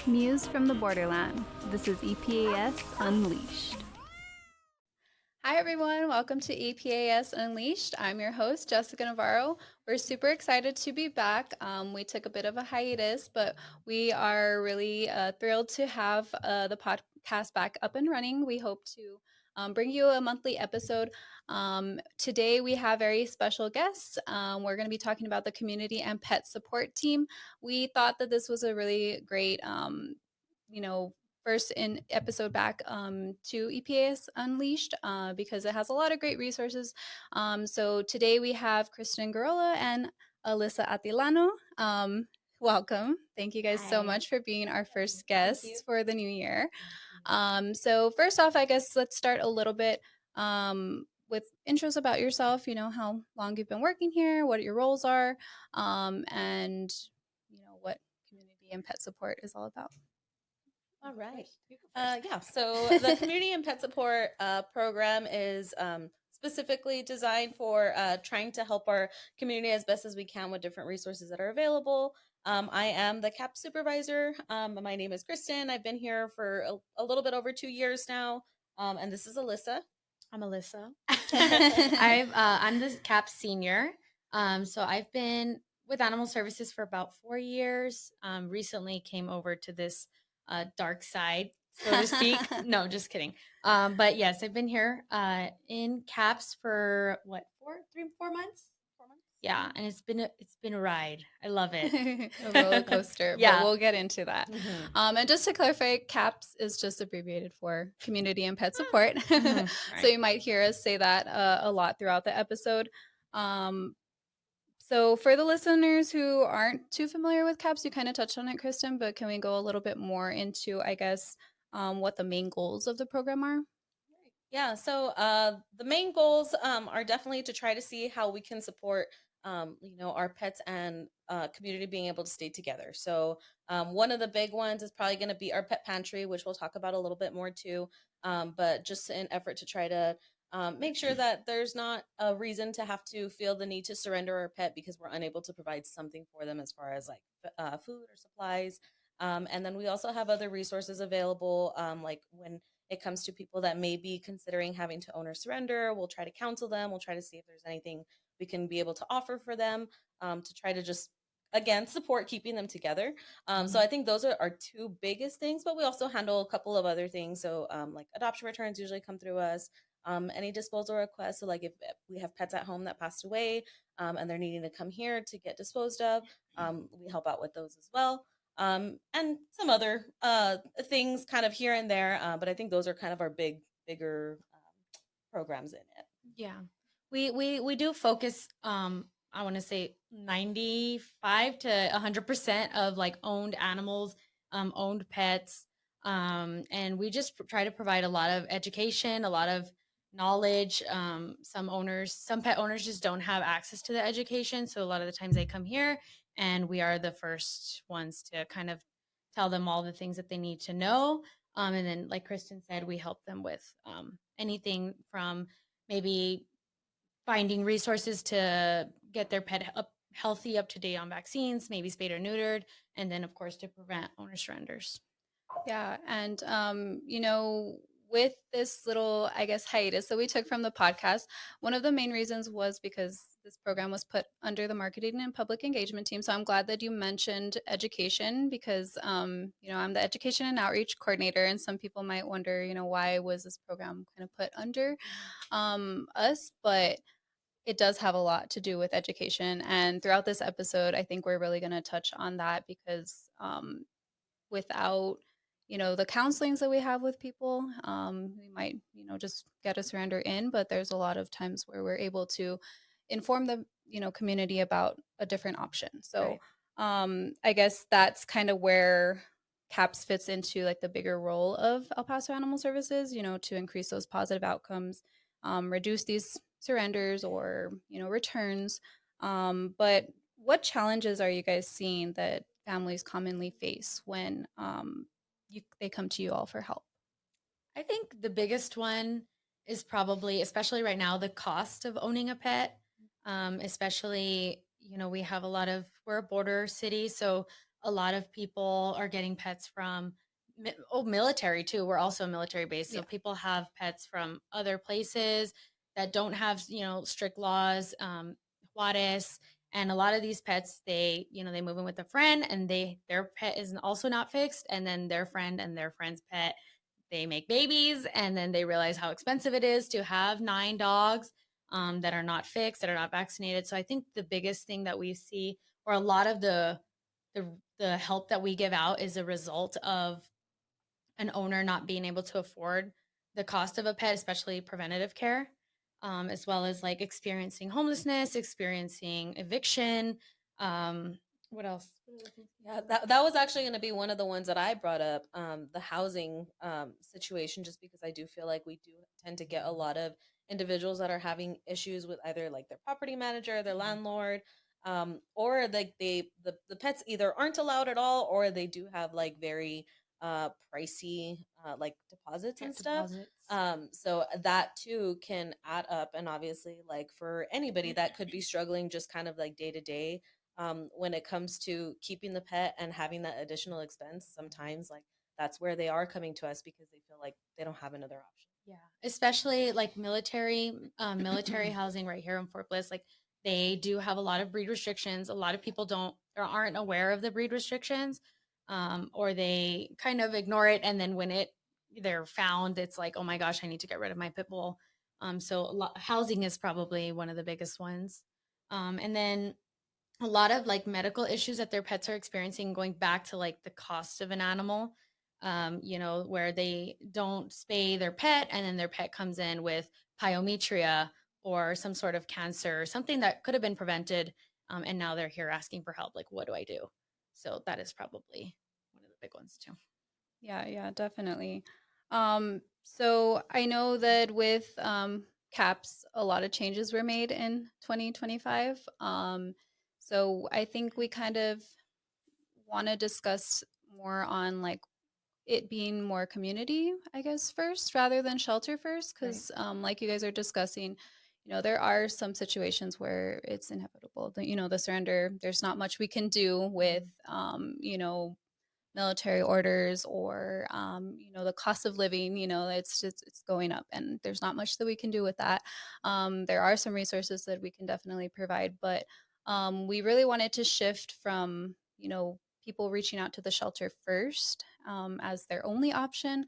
News from the Borderland. This is EPAS Unleashed. Hi, everyone. Welcome to EPAS Unleashed. I'm your host, Jessica Navarro. We're super excited to be back. We took a bit of a hiatus, but we are really thrilled to have the podcast back up and running. We hope to bring you a monthly episode. Today, we have very special guests. We're going to be talking about the community and pet support team. We thought that this was a really great, first in episode back to EPAS Unleashed because it has a lot of great resources. So today we have Kristen Gurrola and Alyssa Atilano. Welcome. Thank you guys so much for being our first guests for the new year. So first off, I guess let's start a little bit with intros about yourself, how long you've been working here, what your roles are, and what community and pet support is all about. All right. So the Community and Pet Support program is specifically designed for trying to help our community as best as we can with different resources that are available. I am the CAP supervisor. My name is Kristen. I've been here for a little bit over 2 years now. And this is Alyssa. I'm Alyssa. I'm the CAP senior. So I've been with Animal Services for about 4 years. Recently came over to this dark side, so to speak. No, just kidding. But yes, I've been here in CAPS for 4 months? Yeah, and it's been a ride. I love it. A roller coaster. Yeah. But we'll get into that. And just to clarify, CAPS is just abbreviated for Community and Pet Support. Right. So you might hear us say that a lot throughout the episode. So for the listeners who aren't too familiar with CAPS, you kind of touched on it, Kristen, but can we go a little bit more into, I guess, what the main goals of the program are? Yeah, so the main goals are definitely to try to see how we can support our pets and community being able to stay together. So one of the big ones is probably going to be our pet pantry, which we'll talk about a little bit more too. But just an effort to try to make sure that there's not a reason to have to feel the need to surrender our pet because we're unable to provide something for them as far as like food or supplies. And then we also have other resources available, like when it comes to people that may be considering having to own or surrender. We'll try to counsel them. We'll try to see if there's anything we can be able to offer for them to try to just, again, support keeping them together. So I think those are our two biggest things, but we also handle a couple of other things. So like adoption returns usually come through us. Any disposal requests. So like if we have pets at home that passed away and they're needing to come here to get disposed of, we help out with those as well. And some other things kind of here and there. But I think those are kind of our bigger programs in it. Yeah. We do focus, I want to say 95 to 100% of like owned animals, owned pets. And we just try to provide a lot of education, a lot of knowledge. Some pet owners just don't have access to the education. So a lot of the times they come here and we are the first ones to kind of tell them all the things that they need to know. And then, like Kristen said, we help them with anything from maybe finding resources to get their pet healthy, up to date on vaccines, maybe spayed or neutered, and then, of course, to prevent owner surrenders. Yeah. And, with this little, I guess, hiatus that we took from the podcast, one of the main reasons was because this program was put under the marketing and public engagement team. So I'm glad that you mentioned education because, I'm the education and outreach coordinator. And some people might wonder, why was this program kind of put under us? But it does have a lot to do with education. And throughout this episode, I think we're really going to touch on that because without the counselings that we have with people, we might just get a surrender in, but there's a lot of times where we're able to inform the community about a different option. So right. I guess that's kind of where CAPS fits into like the bigger role of El Paso Animal Services, to increase those positive outcomes, reduce these surrenders or returns. But what challenges are you guys seeing that families commonly face when they come to you all for help? I think the biggest one is probably, especially right now, the cost of owning a pet. Especially, we're a border city, so a lot of people are getting pets from military too. We're also a military base, so Yeah. people have pets from other places that don't have, strict laws. Juarez, and a lot of these pets, they move in with a friend, and their pet is also not fixed, and then their friend and their friend's pet, they make babies, and then they realize how expensive it is to have 9 dogs that are not fixed, that are not vaccinated. So I think the biggest thing that we see, or a lot of the the help that we give out, is a result of an owner not being able to afford the cost of a pet, especially preventative care, as well as like experiencing homelessness, experiencing eviction. Um, what else? Yeah, that was actually going to be one of the ones that I brought up, the housing situation, just because I do feel like we do tend to get a lot of individuals that are having issues with either like their property manager, their landlord, or like the pets either aren't allowed at all, or they do have like very pricey like deposits and Pet stuff. deposits. So that too can add up, and obviously like for anybody that could be struggling just kind of like day to day, when it comes to keeping the pet and having that additional expense, sometimes like that's where they are coming to us because they feel like they don't have another option. Yeah, especially like military housing right here in Fort Bliss. Like they do have a lot of breed restrictions. A lot of people don't or aren't aware of the breed restrictions, or they kind of ignore it. And then when they're found, it's like, oh my gosh, I need to get rid of my pit bull. So housing is probably one of the biggest ones. And then a lot of like medical issues that their pets are experiencing, going back to like the cost of an animal, where they don't spay their pet, and then their pet comes in with pyometria or some sort of cancer, something that could have been prevented, and now they're here asking for help, like what do I do? So that is probably one of the big ones too. Yeah, yeah, definitely. So I know that with caps, a lot of changes were made in 2025. So I think we kind of want to discuss more on like it being more community, I guess, first rather than shelter first, Right. because like you guys are discussing, there are some situations where it's inevitable. The surrender. There's not much we can do with, military orders or the cost of living. It's going up, and there's not much that we can do with that. There are some resources that we can definitely provide, but we really wanted to shift from people reaching out to the shelter first as their only option.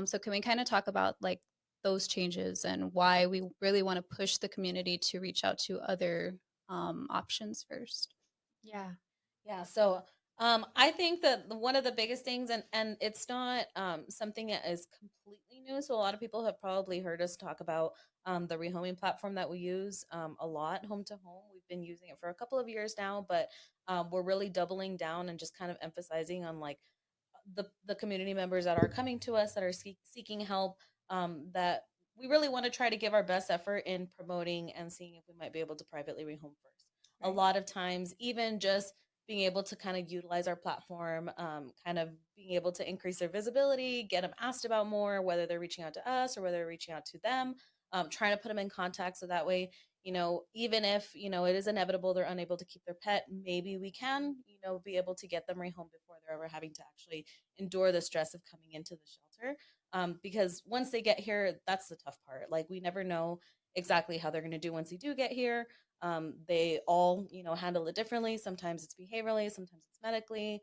So can we kind of talk about like those changes and why we really want to push the community to reach out to other options first? Yeah. Yeah, so I think that one of the biggest things, and it's not something that is completely new. So a lot of people have probably heard us talk about the rehoming platform that we use a lot, Home to Home. We've been using it for a couple of years now, but we're really doubling down and just kind of emphasizing on like the community members that are coming to us that are seeking help, that we really want to try to give our best effort in promoting and seeing if we might be able to privately rehome first. A Right. lot of times, even just being able to kind of utilize our platform, kind of being able to increase their visibility, get them asked about more, whether they're reaching out to us or whether they're reaching out to them, trying to put them in contact so that way, even if, it is inevitable they're unable to keep their pet, maybe we can, be able to get them rehomed before they're ever having to actually endure the stress of coming into the shelter. Because once they get here, that's the tough part. Like, we never know exactly how they're going to do once they do get here. They all, handle it differently. Sometimes it's behaviorally, sometimes it's medically.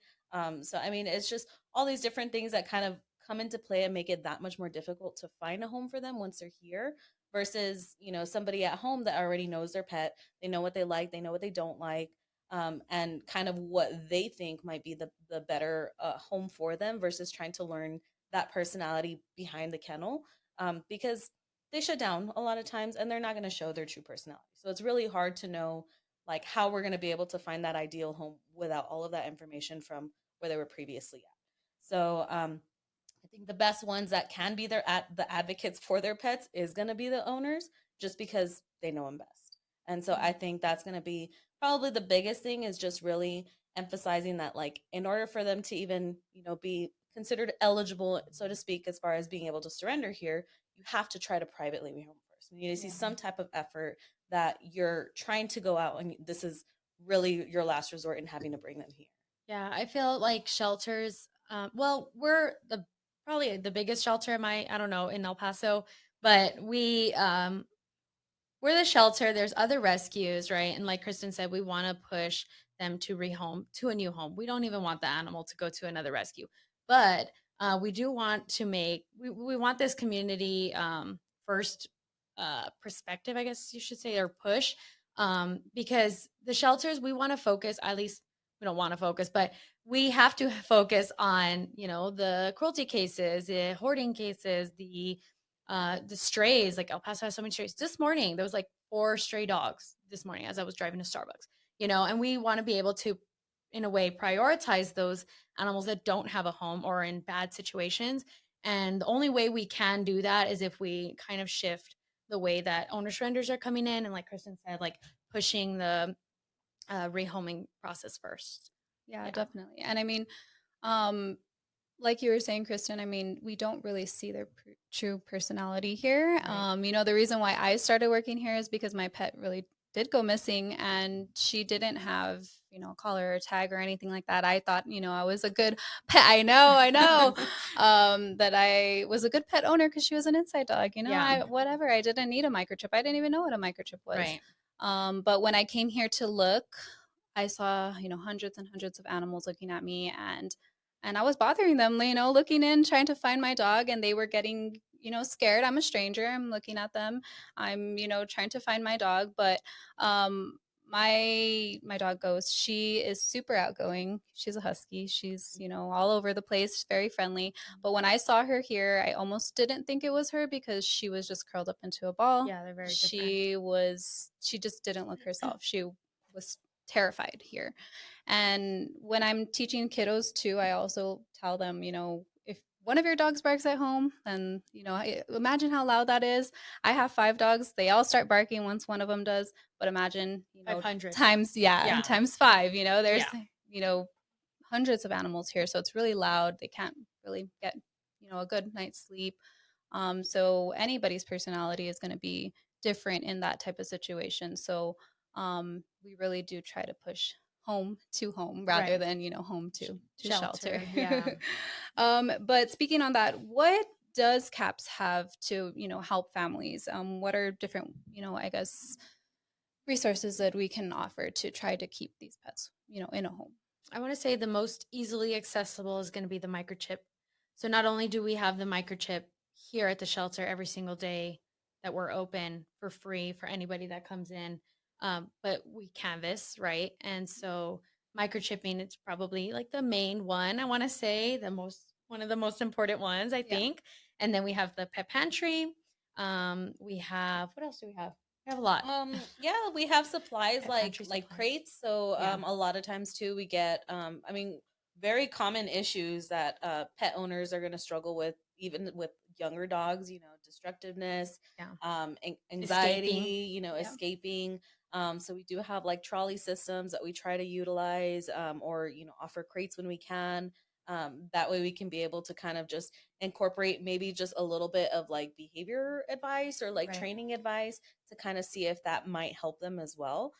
So, I mean, it's just all these different things that kind of come into play and make it that much more difficult to find a home for them once they're here versus, somebody at home that already knows their pet. They know what they like, they know what they don't like, and kind of what they think might be the better home for them versus trying to learn that personality behind the kennel, because they shut down a lot of times and they're not going to show their true personality. So it's really hard to know like how we're going to be able to find that ideal home without all of that information from where they were previously at. So I think the best ones that can be the advocates for their pets is going to be the owners, just because they know them best. And so I think that's going to be probably the biggest thing, is just really emphasizing that like in order for them to even, be considered eligible, so to speak, as far as being able to surrender here, you have to try to privately rehome first. You need to see Yeah. some type of effort that you're trying to go out and this is really your last resort in having to bring them here. Yeah, I feel like shelters. Well, we're the probably the biggest shelter in I don't know, in El Paso, but we're the shelter. There's other rescues, right? And like Kristen said, we want to push them to rehome to a new home. We don't even want the animal to go to another rescue, but we do want to we want this community first perspective, I guess you should say, or push, because the shelters we want to focus. At least we don't want to focus, but we have to focus on the cruelty cases, the hoarding cases, the strays. Like El Paso has so many strays. This morning there was like 4 stray dogs this morning as I was driving to Starbucks. And we want to be able to, in a way, prioritize those animals that don't have a home or in bad situations. And the only way we can do that is if we kind of shift the way that owner surrenders are coming in, and like Kristen said, like pushing the rehoming process first. Yeah, Yeah, definitely. And I mean, um, like you were saying, Kristen, I mean, we don't really see their true personality here. right. The reason why I started working here is because my pet really did go missing, and she didn't have, a collar or tag or anything like that. I thought, I was a good pet. I know, that I was a good pet owner because she was an inside dog. Yeah, Whatever. I didn't need a microchip. I didn't even know what a microchip was. right. But when I came here to look, I saw, hundreds and hundreds of animals looking at me, and I was bothering them, looking in, trying to find my dog, and they were getting, scared. I'm a stranger. I'm looking at them. I'm, trying to find my dog, but my dog Ghost, she is super outgoing. She's a husky. She's, all over the place, very friendly. But when I saw her here, I almost didn't think it was her because she was just curled up into a ball. Yeah, they're very different. She just didn't look herself. She was terrified here. And when I'm teaching kiddos too, I also tell them, if one of your dogs barks at home, then, imagine how loud that is. I have 5 dogs. They all start barking once one of them does. But imagine, 500. times, yeah, Yeah, times 5, there's, yeah. you know, hundreds of animals here. So it's really loud. They can't really get, a good night's sleep. So anybody's personality is going to be different in that type of situation. So we really do try to push home to home rather Right. than home to shelter. Shelter. Yeah. But speaking on that, what does CAPS have to help families? What are different I guess resources that we can offer to try to keep these pets in a home? I want to say the most easily accessible is going to be the microchip. So not only do we have the microchip here at the shelter every single day that we're open for free for anybody that comes in, but we canvas, right? And so microchipping, it's probably like the main one. I want to say one of the most important ones, I Yeah. think. And then we have the pet pantry. We have what else do we have? We have a lot. Yeah, we have supplies Pet like pantry like supplies. crates. So Yeah. a lot of times too we get I mean very common issues that pet owners are going to struggle with even with younger dogs, destructiveness, Yeah. Escaping. anxiety, Yeah. escaping. So we do have like trolley systems that we try to utilize, or offer crates when we can. That way we can be able to kind of just incorporate maybe just a little bit of like behavior advice or like Right. training advice to kind of see if that might help them as well,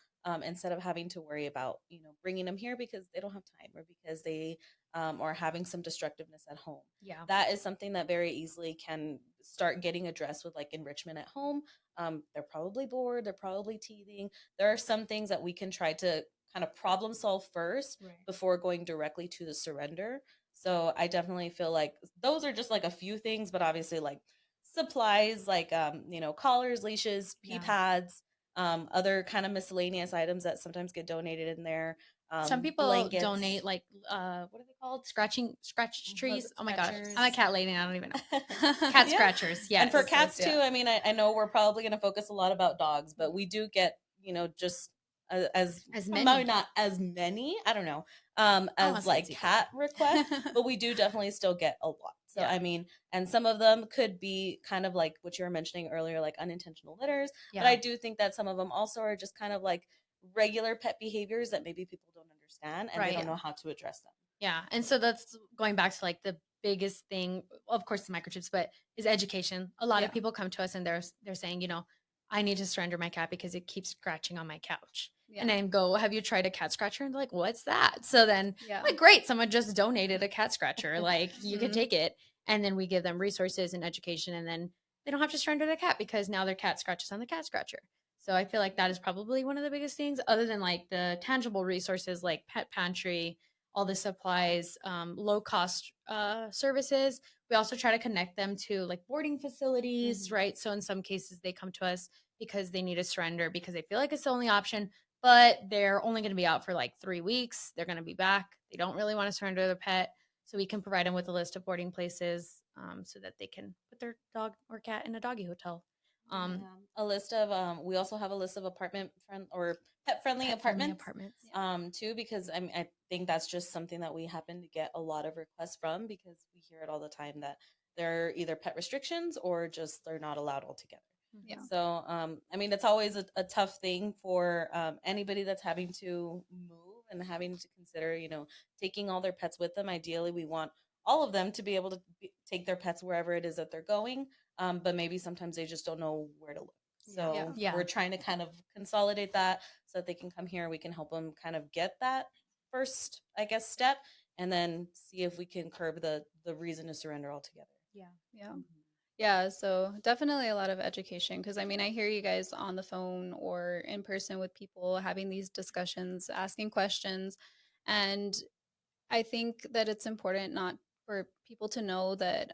instead of having to worry about bringing them here because they don't have time or because they are having some destructiveness at home. Yeah. That is something that very easily can start getting addressed with like enrichment at home. They're probably bored, they're probably teething. There are some things that we can try to kind of problem solve first Right. before going directly to the surrender. So I definitely feel like those are just like a few things, but obviously like supplies like collars, leashes, pee Yeah. pads, other kind of miscellaneous items that sometimes get donated in there. Some people Blankets. donate like what are they called? Scratch Bug trees. Oh my gosh. I'm a scratchers. cat lady. I don't even know. Cat Yeah. scratchers. And for Yes. That's cats yeah. too, I mean, I know we're probably going to focus a lot about dogs, but we do get, just as As probably many. not as many, I don't know, as Almost like let's equal. cat requests, but we do definitely still get a lot. So, Yeah. I mean, and some of them could be kind of like what you were mentioning earlier, like unintentional litters. But Yeah. I do think that some of them also are just kind of like regular pet behaviors that maybe people don't understand and they Right. don't Yeah. know how to address them. Yeah. And so that's going back to like the biggest thing, of course, the microchips, but is education. A lot Yeah. of people come to us and they're saying, I need to surrender my cat because it keeps scratching on my couch. Yeah. and then go, have you tried a cat scratcher? And they're like, what's that? So then Yeah. like, great, someone just donated a cat scratcher. Like you can Mhm. take it. And then we give them resources and education, and then they don't have to surrender the cat because now their cat scratches on the cat scratcher. So I feel like that is probably one of the biggest things, other than like the tangible resources like pet pantry, all the supplies, low cost services. We also try to connect them to like boarding facilities, Mhm. right? So in some cases, they come to us because they need a surrender because they feel like it's the only option, but they're only going to be out for like 3 weeks. They're going to be back. They don't really want to surrender their pet. So we can provide them with a list of boarding places so that they can put their dog or cat in a doggy hotel. Yeah. A list of we also have a list of apartment friend or pet friendly Pet friendly apartments apartments. too, because I think that's just something that we happen to get a lot of requests from, because we hear it all the time that there are either pet restrictions or just they're not allowed altogether. Yeah. So I mean, it's always a tough thing for anybody that's having to move and having to consider, taking all their pets with them. Ideally, we want all of them to be able to take their pets wherever it is that they're going, but maybe sometimes they just don't know where to look. Yeah. So Yeah. we're trying to kind of consolidate that so that they can come here. We can help them kind of get that first, I guess, step, and then see if we can curb the reason to surrender altogether. Yeah. Yeah. Mhm. Yeah, so definitely a lot of education because I mean, I hear you guys on the phone or in person with people having these discussions, asking questions. And I think that it's important not for people to know that,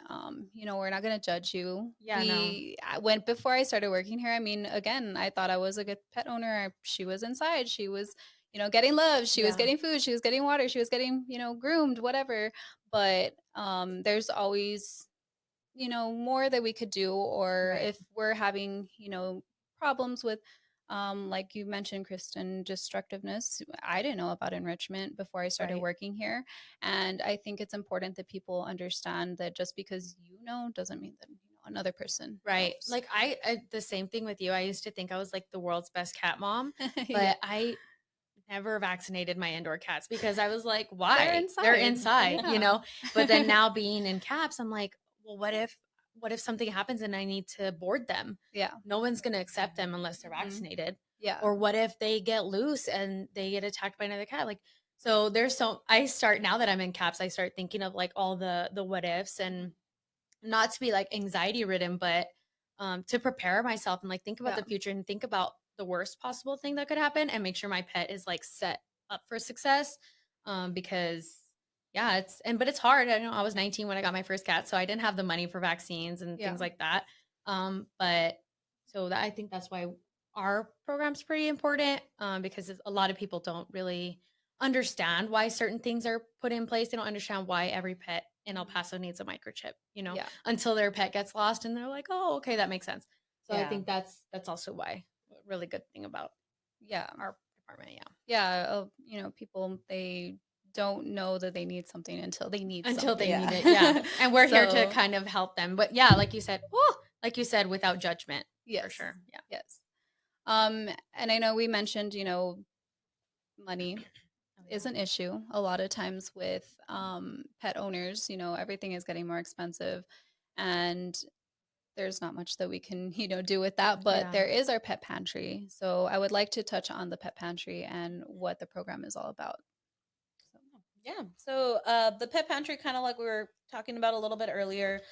we're not going to judge you. Yeah, no. I went before I started working here. I mean, again, I thought I was a good pet owner. She was inside. She was, getting love. She was Yeah. getting food. She was getting water. She was getting, groomed, whatever. But there's always more that we could do, or Right. if we're having problems with like you mentioned, Kristen, destructiveness. I didn't know about enrichment before I started Right. working here, and I think it's important that people understand that just because doesn't mean that another person Right. knows. Like the same thing with you. I used to think I was like the world's best cat mom, Yeah, but I never vaccinated my indoor cats because I was like, they're why? They're inside. inside, Yeah. But then now being in caps, I'm like, well, what if something happens and I need to board them? Yeah. No one's going to accept them unless they're Mhm. vaccinated. Yeah. Or what if they get loose and they get attacked by another cat? Like, so I start, now that I'm in caps, I start thinking of like all the what ifs, and not to be like anxiety ridden, but to prepare myself and like think about Yeah. the future and think about the worst possible thing that could happen and make sure my pet is like set up for success. Because yeah, but it's hard. I know I was 19 when I got my first cat, so I didn't have the money for vaccines and Yeah. things like that. But so that, I think that's why our program's pretty important, because a lot of people don't really understand why certain things are put in place. They don't understand why every pet in El Paso needs a microchip, Yeah. until their pet gets lost and they're like, "Oh, okay, that makes sense." So I Yeah. think that's also why a really good thing about Yeah. our department, yeah. Yeah. People, they don't know that they need something until they need Until they something. need Yeah. it, yeah. And we're here to So, kind of help them. But yeah, like you said, without judgment, for yes. sure. Yeah. Yes. And I know we mentioned, money Oh is yeah. an issue a lot of times with pet owners. Everything is getting more expensive, and there's not much that we can, do with that. But Yeah. there is our pet pantry. So I would like to touch on the pet pantry and what the program is all about. So, Yeah. So the pet pantry, kind of like we were talking about a little bit earlier,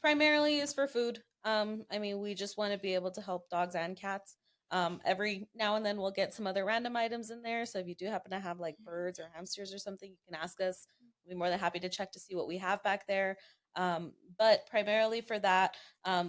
primarily is for food. I mean, we just want to be able to help dogs and cats. Every now and then we'll get some other random items in there. So if you do happen to have like birds or hamsters or something, you can ask us. We'll be more than happy to check to see what we have back there. But primarily for that,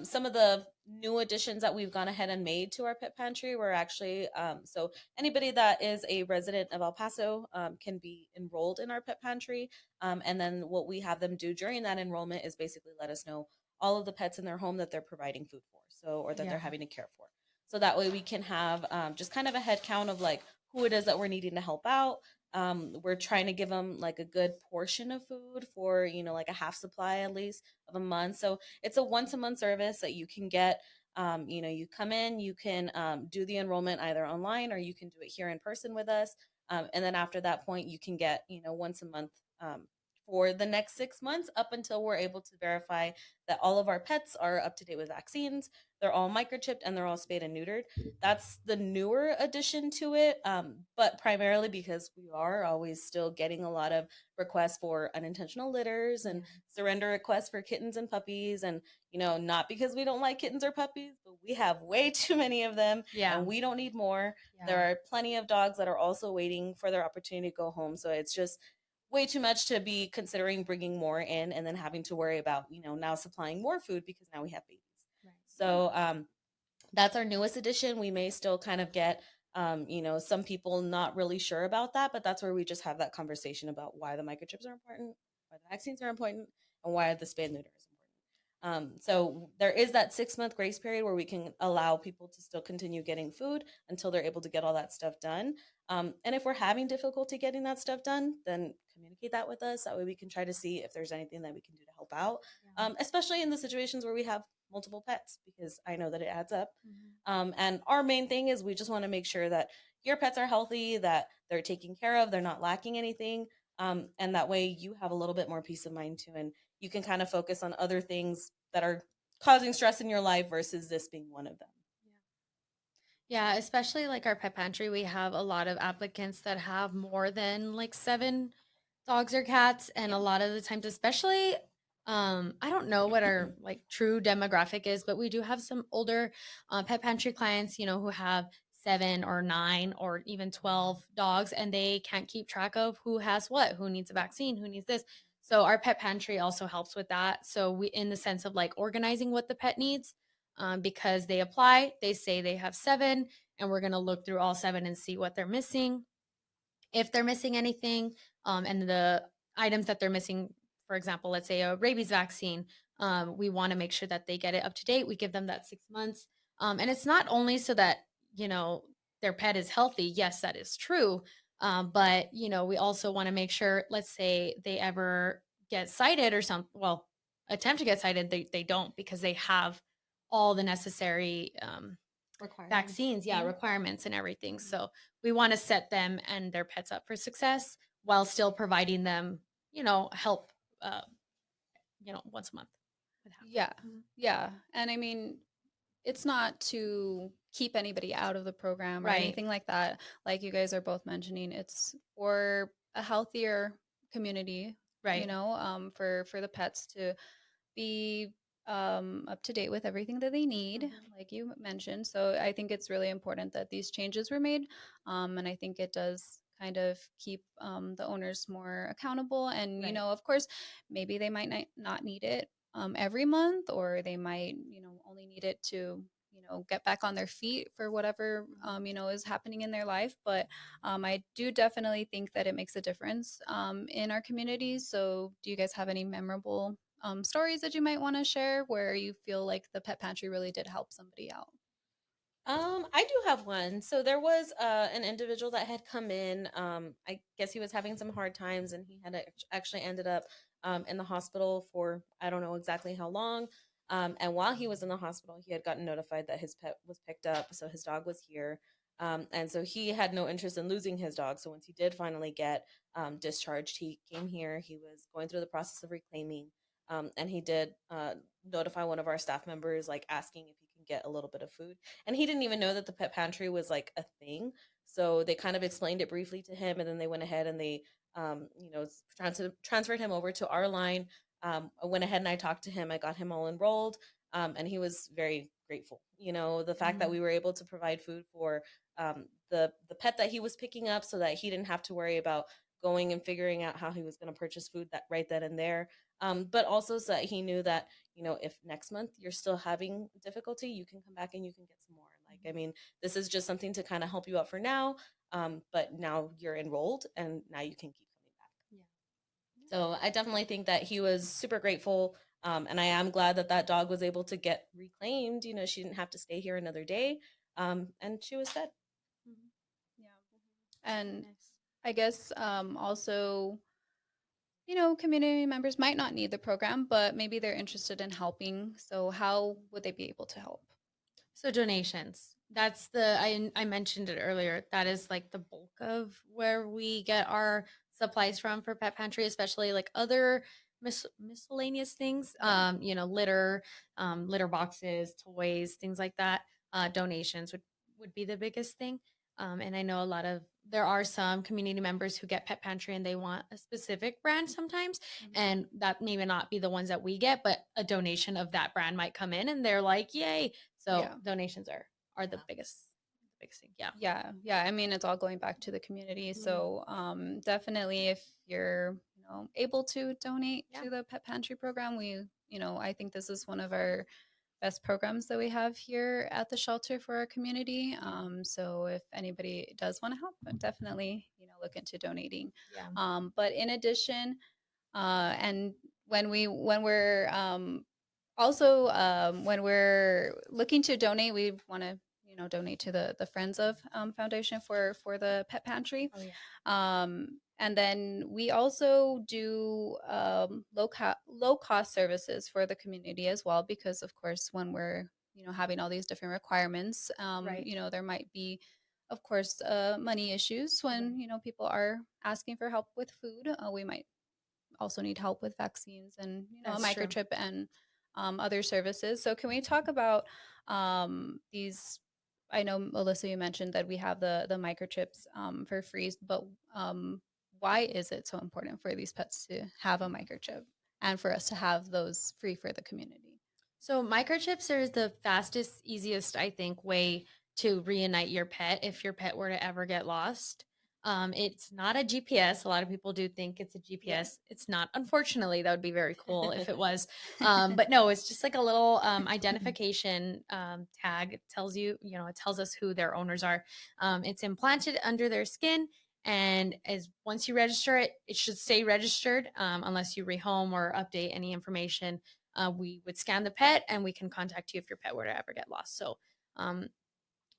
some of the new additions that we've gone ahead and made to our pet pantry were actually so anybody that is a resident of El Paso can be enrolled in our pet pantry. And then what we have them do during that enrollment is basically let us know all of the pets in their home that they're providing food for, or that Yeah. they're having to care for. So that way we can have just kind of a head count of like who it is that we're needing to help out. We're trying to give them like a good portion of food for, like a half supply at least of a month. So it's a once a month service that you can get. You come in, you can do the enrollment either online or you can do it here in person with us. And then after that point, you can get, once a month for the next 6 months up until we're able to verify that all of our pets are up to date with vaccines. They're all microchipped and they're all spayed and neutered. That's the newer addition to it, but primarily because we are always still getting a lot of requests for unintentional litters and surrender requests for kittens and puppies. And, not because we don't like kittens or puppies, but we have way too many of them and we don't need more. There are plenty of dogs that are also waiting for their opportunity to go home. So it's just way too much to be considering bringing more in and then having to worry about, now supplying more food because now we have babies. Right. So that's our newest addition. We may still kind of get, some people not really sure about that, but that's where we just have that conversation about why the microchips are important, why the vaccines are important, and why the spay and neuter is important. So there is that 6 month grace period where we can allow people to still continue getting food until they're able to get all that stuff done. And if we're having difficulty getting that stuff done, then communicate that with us. That way we can try to see if there's anything that we can do to help out, especially in the situations where we have multiple pets, because I know that it adds up. And our main thing is we just want to make sure that your pets are healthy, that they're taken care of, they're not lacking anything. And that way you have a little bit more peace of mind too. And you can kind of focus on other things that are causing stress in your life versus this being one of them. Yeah, especially like our pet pantry, we have a lot of applicants that have more than like 7 dogs or cats, and a lot of the times, especially I don't know what our like true demographic is, but we do have some older pet pantry clients, who have 7 or 9 or even 12 dogs, and they can't keep track of who has what, who needs a vaccine, who needs this. So our pet pantry also helps with that. So we, in the sense of like organizing what the pet needs, because they apply, they say they have 7, and we're going to look through all 7 and see what they're missing, if they're missing anything, and the items that they're missing. For example, let's say a rabies vaccine, we want to make sure that they get it up to date. We give them that 6 months, and it's not only so that their pet is healthy. Yes, that is true, but we also want to make sure, let's say they ever get cited or something, well, attempt to get cited, they don't, because they have all the necessary vaccines, requirements and everything. So we want to set them and their pets up for success while still providing them, help, once a month. Yeah. Yeah. And I mean, it's not to keep anybody out of the program or anything like that. Like you guys are both mentioning, it's for a healthier community, for the pets to be up to date with everything that they need, like you mentioned. So I think it's really important that these changes were made. And I think it does kind of keep the owners more accountable. And, of course, maybe they might not need it every month, or they might, only need it to get back on their feet for whatever is happening in their life. But I do definitely think that it makes a difference in our communities. So do you guys have any memorable stories that you might want to share where you feel like the pet pantry really did help somebody out? I do have one. So there was an individual that had come in. I guess he was having some hard times, and he had actually ended up in the hospital for I don't know exactly how long. And while he was in the hospital, he had gotten notified that his pet was picked up, so his dog was here. And so he had no interest in losing his dog. So once he did finally get discharged, he came here. He was going through the process of reclaiming, and he did notify one of our staff members, like asking if he can get a little bit of food. And he didn't even know that the pet pantry was like a thing. So they kind of explained it briefly to him, and then they went ahead and they, transferred him over to our line. I went ahead and I talked to him. I got him all enrolled, and he was very grateful. The fact that we were able to provide food for the pet that he was picking up, so that he didn't have to worry about going and figuring out how he was going to purchase food that right then and there. But also so that he knew that if next month you're still having difficulty, you can come back and you can get some more. Like, I mean, this is just something to kind of help you out for now. But now you're enrolled and now you can keep coming back. Yeah. So I definitely think that he was super grateful. And I am glad that that dog was able to get reclaimed. She didn't have to stay here another day. And she was fed. Yeah. And I guess also, community members might not need the program, but maybe they're interested in helping. So how would they be able to help? So donations. That's I mentioned it earlier. That is like the bulk of where we get our supplies from for Pet Pantry, especially like other miscellaneous things, Yeah. litter boxes, toys, things like that. Donations would be the biggest thing. And I know there are some community members who get Pet Pantry and they want a specific brand sometimes, and that may not be the ones that we get, but a donation of that brand might come in and they're like, yay. So Yeah. donations are the biggest thing. Yeah. Yeah. Yeah. I mean, it's all going back to the community. So definitely if you're, able to donate Yeah. to the Pet Pantry program, I think this is one of our best programs that we have here at the shelter for our community. So if anybody does want to help, definitely, look into donating. Yeah. But in addition, and when we're looking to donate, we want to donate to the Friends of Foundation for the Pet Pantry. Oh, yeah. And then we also do low cost services for the community as well, because of course when we're having all these different requirements, Right. there might be, of course, money issues when Right. people are asking for help with food. We might also need help with vaccines and a That's true. microchip and other services. So can we talk about these? I know, Alyssa, you mentioned that we have the microchips for free, but why is it so important for these pets to have a microchip and for us to have those free for the community? So microchips are the fastest, easiest, I think, way to reunite your pet if your pet were to ever get lost. It's not a GPS. A lot of people do think it's a Yeah. GPS. It's not. Unfortunately, that would be very cool if it was. But no, it's just like a little identification tag. It tells you, it tells us who their owners are. It's implanted under their skin. And as once you register it, it should stay registered unless you rehome or update any information. We would scan the pet and we can contact you if your pet were to ever get lost. So um,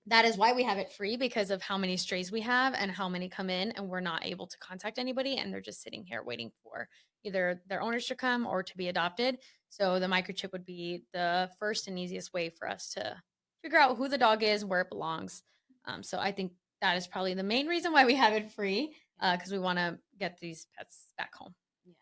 that is why we have it free, because of how many strays we have and how many come in and we're not able to contact anybody and they're just sitting here waiting for either their owners to come or to be adopted. So the microchip would be the first and easiest way for us to figure out who the dog is, where it belongs. So I think that is probably the main reason why we have it free, because we want to get these pets back home. Yeah.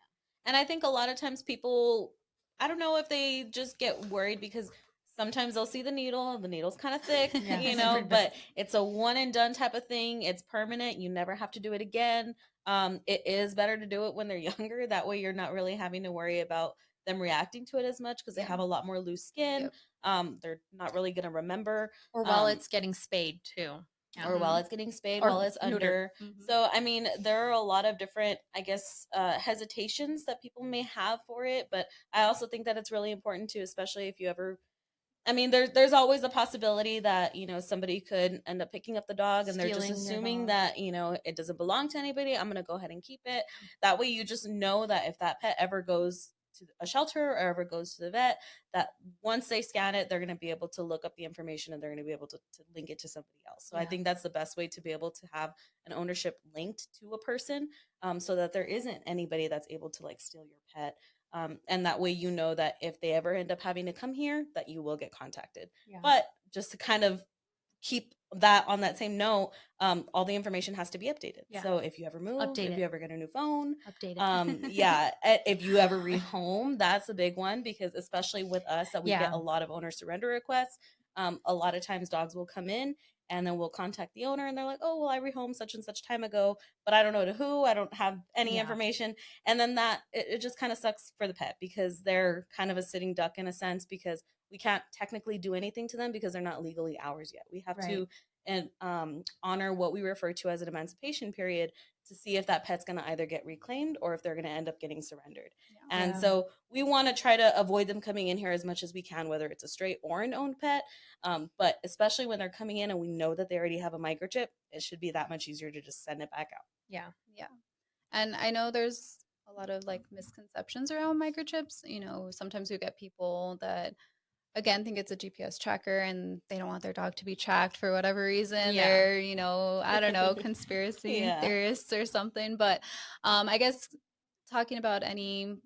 And I think a lot of times people, I don't know if they just get worried because sometimes they'll see the needle's kind of thick, Yeah. but it's a one and done type of thing. It's permanent. You never have to do it again. It is better to do it when they're younger. That way you're not really having to worry about them reacting to it as much because they have a lot more loose skin. Yep. They're not really going to remember. Or while it's getting spayed too. Yeah. Or while it's getting spayed, Or while it's under. So, I mean, there are a lot of different, I guess, hesitations that people may have for it. But I also think that it's really important to, especially if you ever, I mean, there's always a possibility that, somebody could end up picking up the dog and they're just Stealing your assuming dog. that, it doesn't belong to anybody. I'm going to go ahead and keep it. That way you just know that if that pet ever goes to a shelter or ever goes to the vet, that once they scan it, they're going to be able to look up the information and they're going to be able to link it to somebody else. So I think that's the best way to be able to have an ownership linked to a person, so that there isn't anybody that's able to like steal your pet. And that way you know that if they ever end up having to come here, that you will get contacted. Yeah. But just to kind of keep that on that same note, all the information has to be updated. Yeah. So if you ever move, if you ever get a new phone, update it. yeah, if you ever rehome, that's a big one, because especially with us that we get a lot of owner surrender requests. A lot of times dogs will come in and then we'll contact the owner and they're like, oh, well, I rehomed such and such time ago, but I don't know to who, I don't have any information. And then it just kind of sucks for the pet because they're kind of a sitting duck in a sense, because we can't technically do anything to them because they're not legally ours yet. We have to honor what we refer to as an emancipation period to see if that pet's going to either get reclaimed or if they're going to end up getting surrendered. And so we want to try to avoid them coming in here as much as we can, whether it's a stray or an owned pet. But especially when they're coming in and we know that they already have a microchip, it should be that much easier to just send it back out. Yeah. Yeah. And I know there's a lot of like misconceptions around microchips. Sometimes we get people that again think it's a GPS tracker and they don't want their dog to be tracked for whatever reason. They're, I don't know, conspiracy theorists or something. But I guess talking about any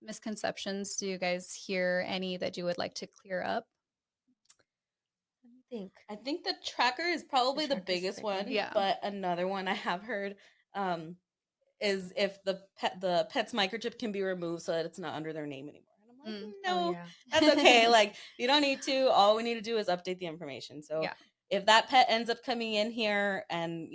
misconceptions, do you guys hear any that you would like to clear up? I think the tracker is probably the biggest one. Yeah. But another one I have heard, is if the pet's microchip can be removed so that it's not under their name anymore. And I'm like, Mm. Oh no, yeah. that's okay. Like, you don't need to. All we need to do is update the information. So Yeah. if that pet ends up coming in here, and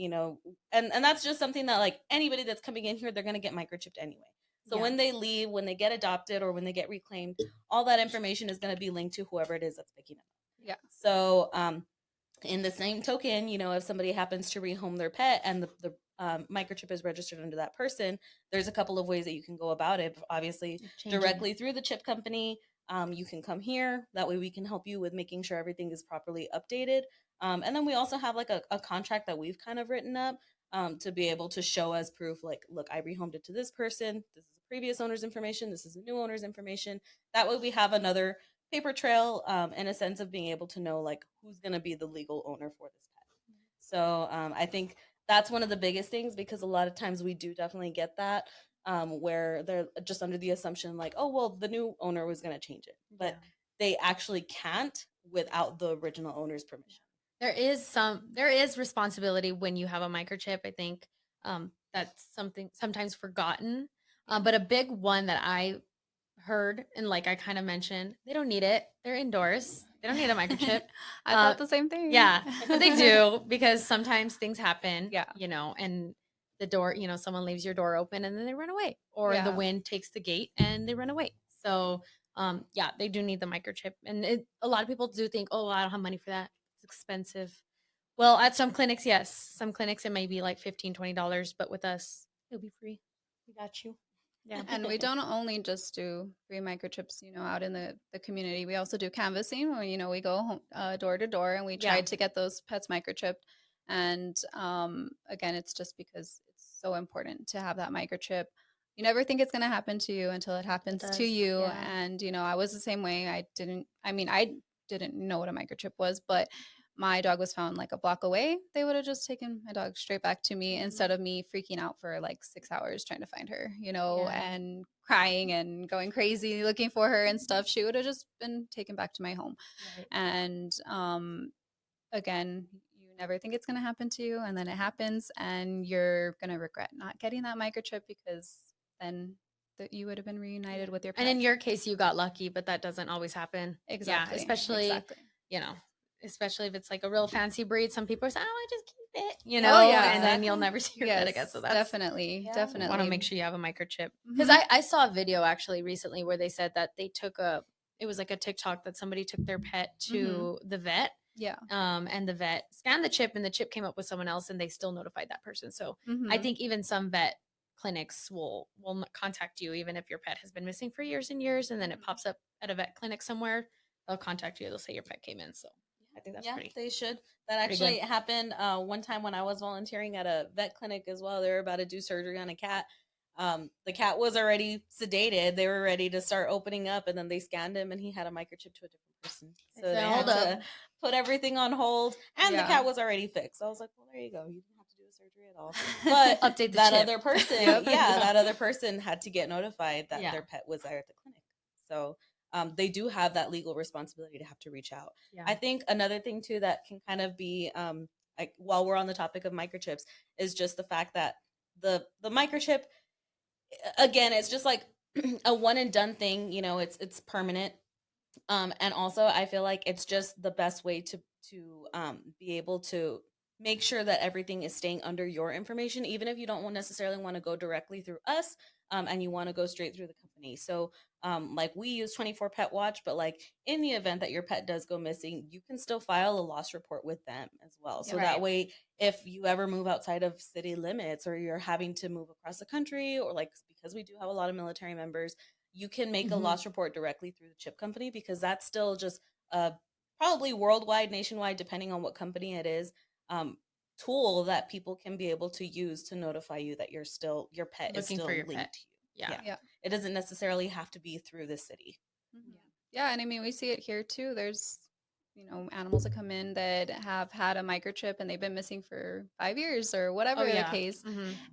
and that's just something that, like, anybody that's coming in here, they're gonna get microchipped anyway. So Yeah. when they leave, when they get adopted, or when they get reclaimed, all that information is going to be linked to whoever it is that's picking it up. Yeah. So in the same token, if somebody happens to rehome their pet and the microchip is registered under that person, there's a couple of ways that you can go about it. Obviously, Changing. directly through the chip company. You can come here. That way we can help you with making sure everything is properly updated. And then we also have like a contract that we've kind of written up to be able to show as proof, like, look, I rehomed it to this person. This is the previous owner's information. This is the new owner's information. That way we have another paper trail, in a sense of being able to know, like, who's going to be the legal owner for this pet. So I think that's one of the biggest things, because a lot of times we do definitely get that, where they're just under the assumption, like, oh, well, the new owner was going to change it. But they actually can't without the original owner's permission. There is responsibility when you have a microchip. I think that's something sometimes forgotten. But a big one that I heard, and like I kind of mentioned, they don't need it. They're indoors. They don't need a microchip. I thought the same thing. Yeah, but they do, because sometimes things happen. Yeah. And the door, someone leaves your door open and then they run away, or the Yeah. wind takes the gate and they run away. So yeah, they do need the microchip. And a lot of people do think, oh, I don't have money for that. It's expensive. Well, at some clinics, yes. Some clinics, it may be like $15, $20, but with us, it'll be free. We got you. Yeah. And we don't only just do free microchips, out in the community. We also do canvassing where, we go home, door to door, and we try to get those pets microchipped. And again, it's just because it's so important to have that microchip. You never think it's going to happen to you until it happens to you. Yeah. And, I was the same way. I didn't know what a microchip was, but my dog was found like a block away. They would have just taken my dog straight back to me instead of me freaking out for like 6 hours trying to find her, and crying and going crazy looking for her and stuff. She would have just been taken back to my home. Right. And again, you never think it's going to happen to you, and then it happens, and you're going to regret not getting that microchip, because then you would have been reunited with your pet. And in your case, you got lucky, but that doesn't always happen. Exactly. Yeah, especially if it's like a real fancy breed. Some people say, "Oh, I just keep it," Oh, yeah, and then you'll never see your pet again. So that's definitely. want to make sure you have a microchip. Mhm. Because I saw a video actually recently where they said that they took it was like a TikTok that somebody took their pet to the vet. Yeah. And the vet scanned the chip, and the chip came up with someone else, and they still notified that person. So I think even some vet clinics will contact you, even if your pet has been missing for years and years, and then it pops up at a vet clinic somewhere. They'll contact you. They'll say your pet came in. So I think that's pretty. They should. That actually happened one time when I was volunteering at a vet clinic as well. They were about to do surgery on a cat. The cat was already sedated. They were ready to start opening up, and then they scanned him, and he had a microchip to a different person. So they had to put everything on hold, and the cat was already fixed. So I was like, well, there you go. You didn't have to do a surgery at all. But update the that chip. other person, that other person had to get notified that their pet was there at the clinic. So they do have that legal responsibility to have to reach out. Yeah. I think another thing too that can kind of be, like, while we're on the topic of microchips, is just the fact that the microchip, again, it's just like a one and done thing. It's permanent. And also I feel like it's just the best way to be able to make sure that everything is staying under your information, even if you don't necessarily want to go directly through us, and you want to go straight through the company. So like, we use 24 Pet Watch, but like, in the event that your pet does go missing, you can still file a loss report with them as well. So that way, if you ever move outside of city limits, or you're having to move across the country, or like, because we do have a lot of military members, you can make a loss report directly through the chip company, because that's still just probably worldwide, nationwide, depending on what company it is, tool that people can be able to use to notify you that your pet is still linked to you. Yeah. It doesn't necessarily have to be through the city. Yeah, and I mean, we see it here too. There's, animals that come in that have had a microchip, and they've been missing for 5 years or whatever the case,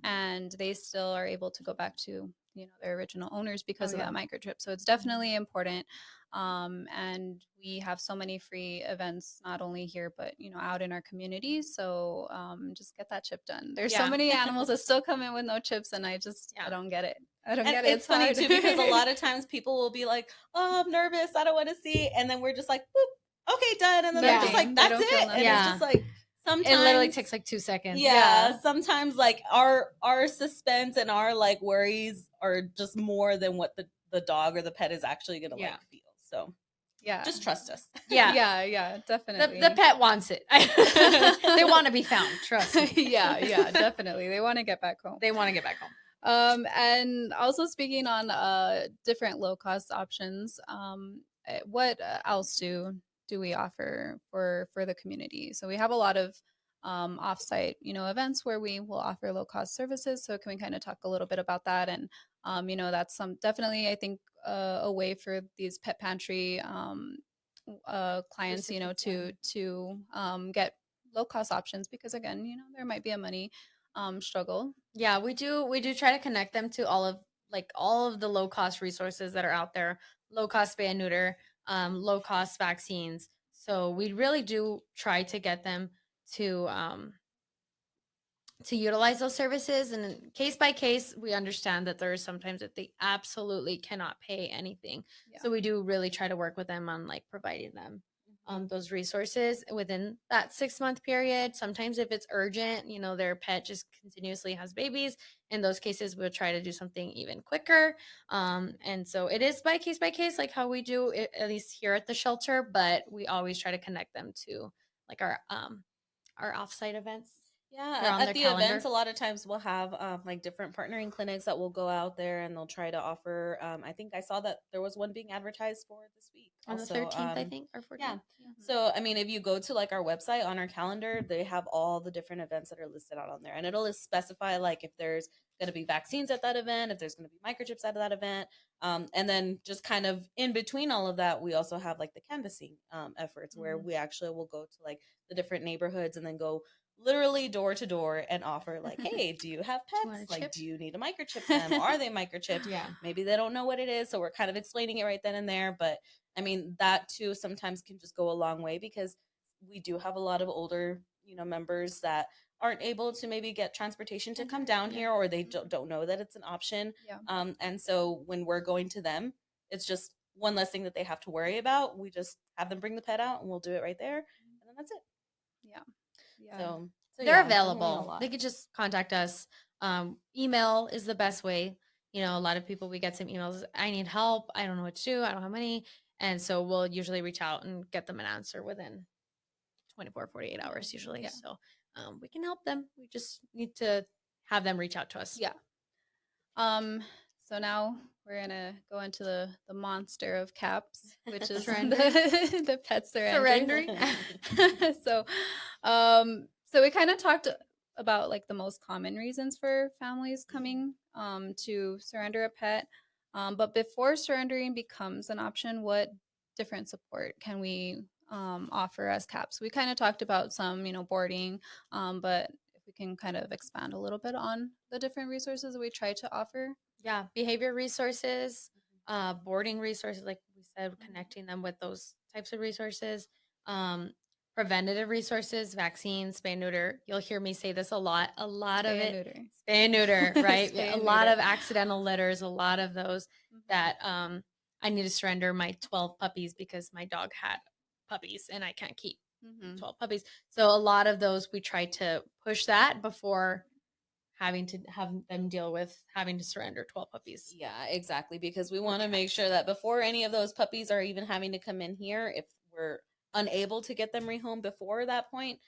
and they still are able to go back to their original owners because Oh, of yeah. that microchip. So it's definitely important. And we have so many free events, not only here, but, out in our communities. So just get that chip done. There's so Yeah. many animals that still come in with no chips, and I Yeah. don't get it. I don't And get it. it's funny hard. too, because a lot of times people will be like, "Oh, I'm nervous. I don't want to see," and then we're just like, "Boop, okay, done." And then they're just Yeah. like, They "That's don't feel it." And nothing. it's Yeah. just like It literally sometimes, takes like 2 seconds. yeah, sometimes like our suspense and our like worries are just more than what the dog or the pet is actually gonna Yeah. like feel. So Yeah. just trust us. Yeah. Yeah, The definitely. pet wants it. They want to be found. Trust me. Yeah, definitely. They want to get back home. They want to get back home. And also speaking on different low cost options, what else do we offer for the community? So we have a lot of offsite, events where we will offer low cost services. So can we kind of talk a little bit about that? And that's some definitely, I think, a way for these pet pantry clients, to get low cost options, because again, there might be a money struggle. Yeah, we do try to connect them to all of the low cost resources that are out there, low cost spay and neuter, low cost vaccines. So we really do try to get them to utilize those services, and case by case we understand that there are sometimes that they absolutely cannot pay anything. Yeah. So we do really try to work with them on like providing them those resources within that 6-month period. Sometimes if it's urgent, their pet just continuously has babies, in those cases we'll try to do something even quicker. And so it is by case like how we do it, at least here at the shelter, but we always try to connect them to like our offsite events. They're Yeah, on at their the calendar. events, a lot of times we'll have like different partnering clinics that will go out there and they'll try to offer. I think I saw that there was one being advertised for this week. On the Also, 13th, I think, or 14th. yeah. So, I mean, if you go to like our website on our calendar, they have all the different events that are listed out on there, and it'll specify like if there's going to be vaccines at that event, if there's going to be microchips at that event, and then just kind of in between all of that, we also have like the canvassing efforts where we actually will go to like the different neighborhoods and then go literally door to door and offer like, hey, do you have Do you want pets? a Like, chip? do you need to microchip them? Are they microchipped? Yeah. Maybe they don't know what it is, so we're kind of explaining it right then and there. But I mean, that too sometimes can just go a long way, because we do have a lot of older, members that aren't able to maybe get transportation to come down here, or they don't know that it's an option. Yeah. And so when we're going to them, it's just one less thing that they have to worry about. We just have them bring the pet out and we'll do it right there. And then that's it. Yeah. Yeah. So They're yeah, we learn a available. lot. They could just contact us. Email is the best way. A lot of people, we get some emails, I need help, I don't know what to do, I don't have money. And so we'll usually reach out and get them an answer within 24, 48 hours usually. Yeah. So we can help them. We just need to have them reach out to us. Yeah. So now we're gonna go into the monster of caps, which is the pet surrendering. so so we kind of talked about like the most common reasons for families coming to surrender a pet. But before surrendering becomes an option, what different support can we offer as caps? We kind of talked about some, boarding, but if we can kind of expand a little bit on the different resources that we try to offer. Yeah, behavior resources, boarding resources, like we said, connecting them with those types of resources, preventative resources, vaccines, spay and neuter. You'll hear me say this a lot of Spay and it. neuter. Spay and neuter, right? Spay A and lot neuter. of accidental litters, a lot of those that I need to surrender my 12 puppies because my dog had puppies and I can't keep 12 puppies. So a lot of those we try to push that before having to have them deal with having to surrender 12 puppies. Yeah, exactly. Because we want to make sure that before any of those puppies are even having to come in here, if we're unable to get them rehomed before that point,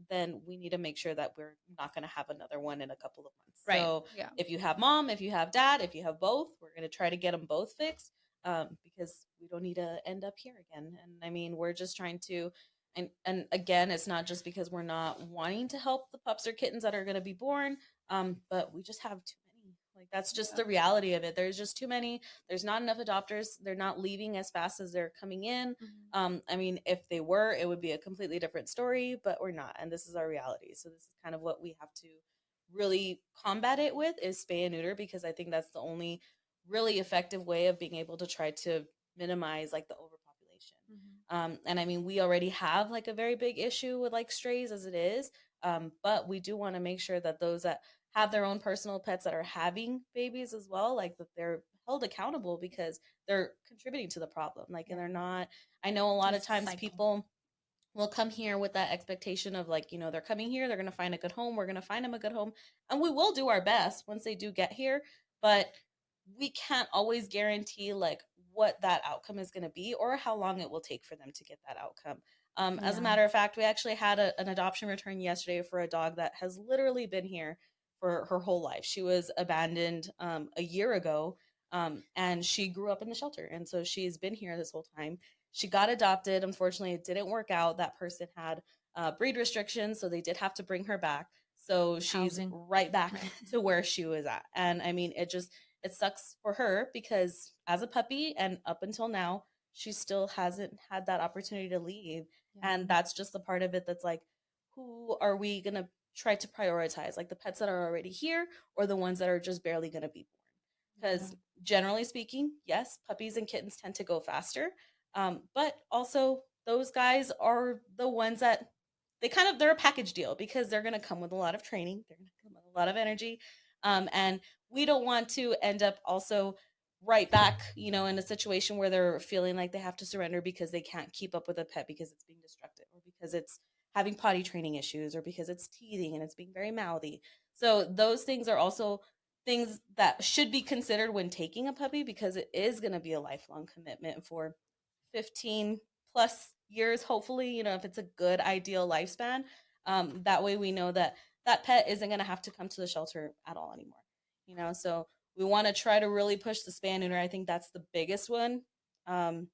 then we need to make sure that we're not going to have another one in a couple of months. Right. So Yeah. if you have mom, if you have dad, if you have both, we're going to try to get them both fixed, because we don't need to end up here again. And I mean, we're just trying to, and again, it's not just because we're not wanting to help the pups or kittens that are going to be born, but we just have too many. Like, that's just the reality of it. There's just too many. There's not enough adopters. They're not leaving as fast as they're coming in. I mean, if they were, it would be a completely different story, but we're not. And this is our reality. So this is kind of what we have to really combat it with is spay and neuter, because I think that's the only really effective way of being able to try to minimize like the overpopulation. And I mean, we already have like a very big issue with like strays as it is, but we do want to make sure that those that have their own personal pets that are having babies as well, like that they're held accountable because they're contributing to the problem. Like, and they're not. I know a lot of It's a times cycle. people will come here with that expectation of like, they're coming here, they're going to find a good home, we're going to find them a good home, and we will do our best once they do get here, but we can't always guarantee like what that outcome is going to be or how long it will take for them to get that outcome. As a matter of fact, we actually had an adoption return yesterday for a dog that has literally been here for her whole life. She was abandoned a year ago, and she grew up in the shelter, and so she's been here this whole time. She got adopted. Unfortunately, it didn't work out. That person had breed restrictions, so they did have to bring her back. So she's Housing. right back to where she was at. And I mean, it sucks for her because as a puppy and up until now, she still hasn't had that opportunity to leave. And that's just the part of it that's like, who are we going to try to prioritize? Like the pets that are already here or the ones that are just barely going to be born? Because generally speaking, yes, puppies and kittens tend to go faster. But also those guys are the ones that they're a package deal because they're going to come with a lot of training. They're going to come with a lot of energy. And we don't want to end up also right back, in a situation where they're feeling like they have to surrender because they can't keep up with a pet because it's being destructive or because it's having potty training issues or because it's teething and it's being very mouthy. So those things are also things that should be considered when taking a puppy because it is going to be a lifelong commitment for 15 plus years, hopefully, if it's a good ideal lifespan. That way we know that that pet isn't going to have to come to the shelter at all anymore. So we want to try to really push the spay and neuter. I think that's the biggest one. The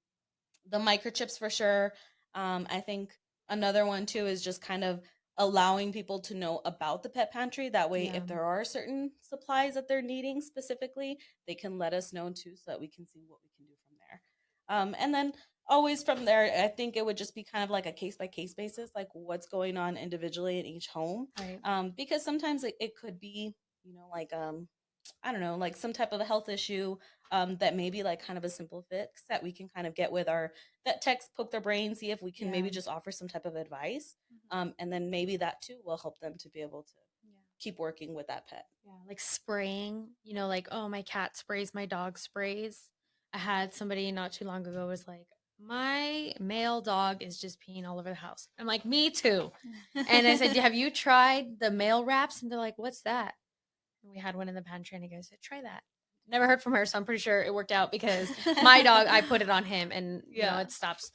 microchips for sure. I think another one too is just kind of allowing people to know about the pet pantry. That way, if there are certain supplies that they're needing specifically, they can let us know too, so that we can see what we can do from there. And then always from there, I think it would just be kind of like a case by case basis, like what's going on individually in each home. Right. Because sometimes it could be, like I don't know, like some type of a health issue that may be like kind of a simple fix that we can kind of get with our vet techs, poke their brain, see if we can maybe just offer some type of advice. And then maybe that too will help them to be able to keep working with that pet. Yeah, like spraying, like, oh, my cat sprays, my dog sprays. I had somebody not too long ago was like, my male dog is just peeing all over the house. I'm like, me too. And I said, have you tried the male wraps? And they're like, what's that? And we had one in the pantry, and I said, try that. Never heard from her, so I'm pretty sure it worked out because my dog, I put it on him, and it stops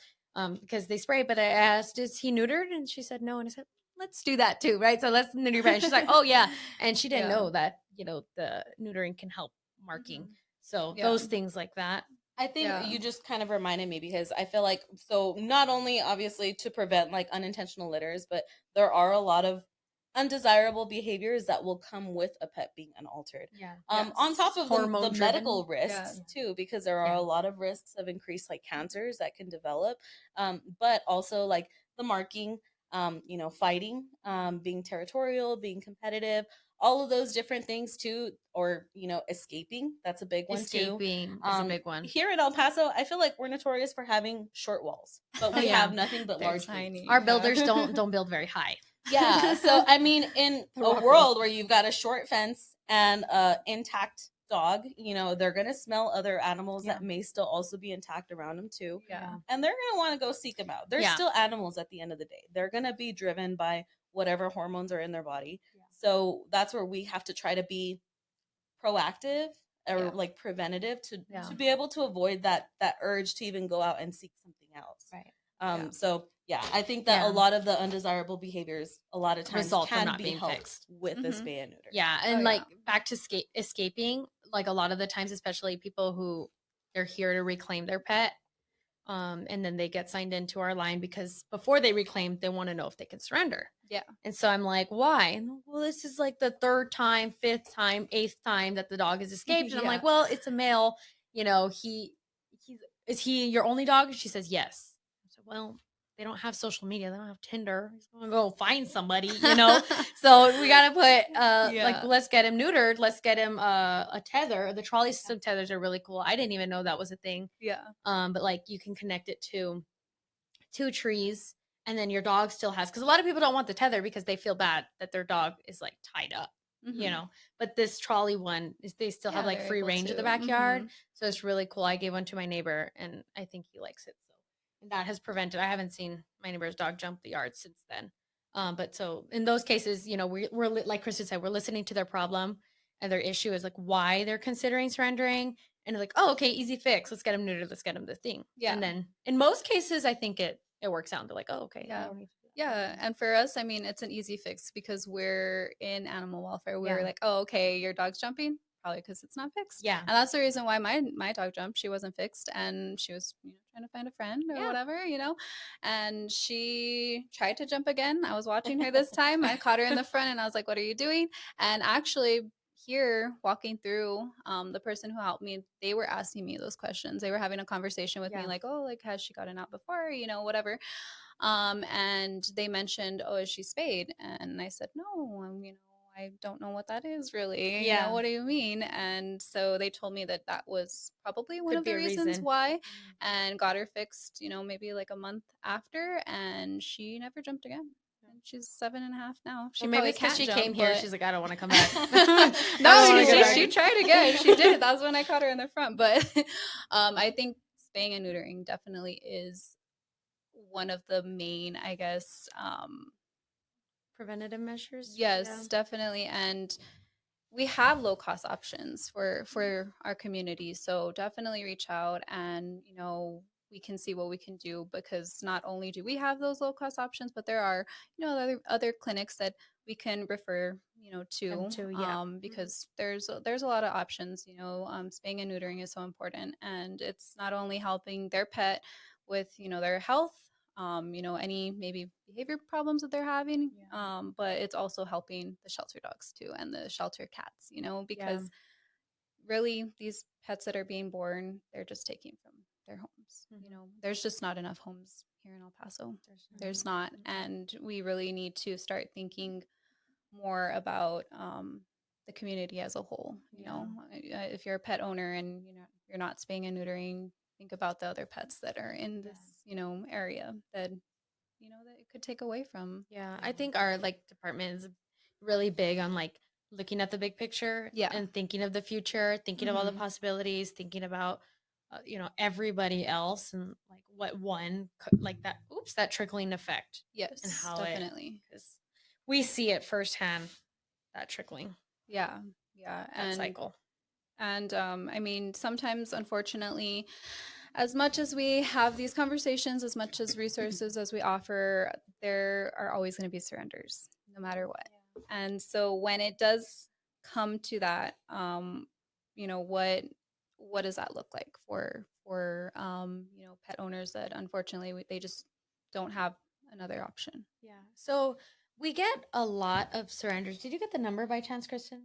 because they spray. But I asked, is he neutered? And she said no. And I said, let's do that too, right? So let's neuter your pet. She's like, oh yeah, and she didn't know that the neutering can help marking. So those things like that. I think you just kind of reminded me because I feel like, so not only obviously to prevent like unintentional litters, but there are a lot of undesirable behaviors that will come with a pet being unaltered. On top of the medical risks too, because there are a lot of risks of increased like cancers that can develop, but also like the marking, fighting, being territorial, being competitive, all of those different things too, or escaping. That's a big one too. Escaping is a big one. Here in El Paso, I feel like we're notorious for having short walls, but we have nothing but large gates. Our builders don't build very high. Yeah, so I mean, in a world where you've got a short fence and a intact dog, they're gonna smell other animals that may still also be intact around them too. And they're gonna want to go seek them out. They're still animals at the end of the day. They're gonna be driven by whatever hormones are in their body. So that's where we have to try to be proactive or like preventative to be able to avoid that urge to even go out and seek something else. Right. So I think that a lot of the undesirable behaviors a lot of times result can from not be being helped fixed with the spay and neuter. Yeah, and back to escaping, like a lot of the times, especially people who they're here to reclaim their pet, and then they get signed into our line because before they reclaim, they want to know if they can surrender. Yeah. And so I'm like, why? Well, this is like the 3rd time, 5th time, 8th time that the dog has escaped. And I'm like, well, it's a male, is he your only dog? And she says, yes. So, well, they don't have social media, they don't have Tinder. He's gonna go find somebody, you know. So we gotta put like, Yeah. let's get him neutered, let's get him a tether. The trolley system tethers are really cool. I didn't even know that was a thing. Yeah. But like you can connect it to two trees, and then your dog still has, because a lot of people don't want the tether because they feel bad that their dog is like tied up, you Mhm. know. But this trolley one is, they still have Yeah, like they're free able range of the to. backyard, Mhm. so it's really cool. I gave one to my neighbor, and I think he likes it. So, and that has prevented. I haven't seen my neighbor's dog jump the yard since then. But so in those cases, you know, like Kristen said, we're listening to their problem, and their issue is like why they're considering surrendering, and like, oh, okay, easy fix. Let's get them neutered. Let's get them the thing. Yeah. And then in most cases, I think it works out. They're like, oh, okay, I Yeah. don't need to do that. Yeah. And for us, I mean, it's an easy fix because we're in animal welfare. We're Yeah. like, oh, okay, your dog's jumping. Probably because it's not fixed. Yeah. And that's the reason why my dog jumped. She wasn't fixed, and she was, trying to find a friend or Yeah. whatever, And she tried to jump again. I was watching her this time. I caught her in the front, and I was like, "What are you doing?" And actually, here walking through, the person who helped me, they were asking me those questions. They were having a conversation with me, Yeah. like, "Oh, like has she gotten out before? Whatever." And they mentioned, "Oh, is she spayed?" And I said, "No, I don't know what that is really. Yeah. What do you mean?" And so they told me that that was probably one Could of be the a reasons reason. why, Mm. and got her fixed, maybe like a month after, and she never jumped again. And she's 7.5 now. She Well, maybe probably it's because can't she jump, came here. but She's like, I don't want to come back. no, I don't wanna go she, back. she tried again. She did. That's when I caught her in the front. But I think spaying and neutering definitely is one of the main, I guess, Preventative measures. yes, definitely. And we have low cost options for our community. So definitely reach out, and we can see what we can do, because not only do we have those low cost options, but there are other clinics that we can refer Them to, too, yeah. because there's a lot of options. Spaying and neutering is so important, and it's not only helping their pet with their health, any maybe behavior problems that they're having. Yeah. But it's also helping the shelter dogs too, and the shelter cats, Yeah. because really these pets that are being born, they're just taking from their homes. There's just not enough homes here in El Paso. There's not. And we really need to start thinking more about the community as a whole. If you're a pet owner and you're not spaying and neutering, think about the other pets that are in this area that that it could take away from. Yeah, I think our like department is really big on like looking at the big picture, Yeah. and thinking of the future, thinking of all the possibilities, thinking about everybody else, and like what like that trickling effect. Yes, And how definitely. because we see it firsthand, that trickling, Yeah, that cycle. And I mean, sometimes, unfortunately, as much as we have these conversations, as much as resources as we offer, there are always going to be surrenders, no matter what. And so when it does come to that, what does that look like for pet owners that unfortunately they just don't have another option? Yeah. So we get a lot of surrenders. Did you get the number by chance, Kristen?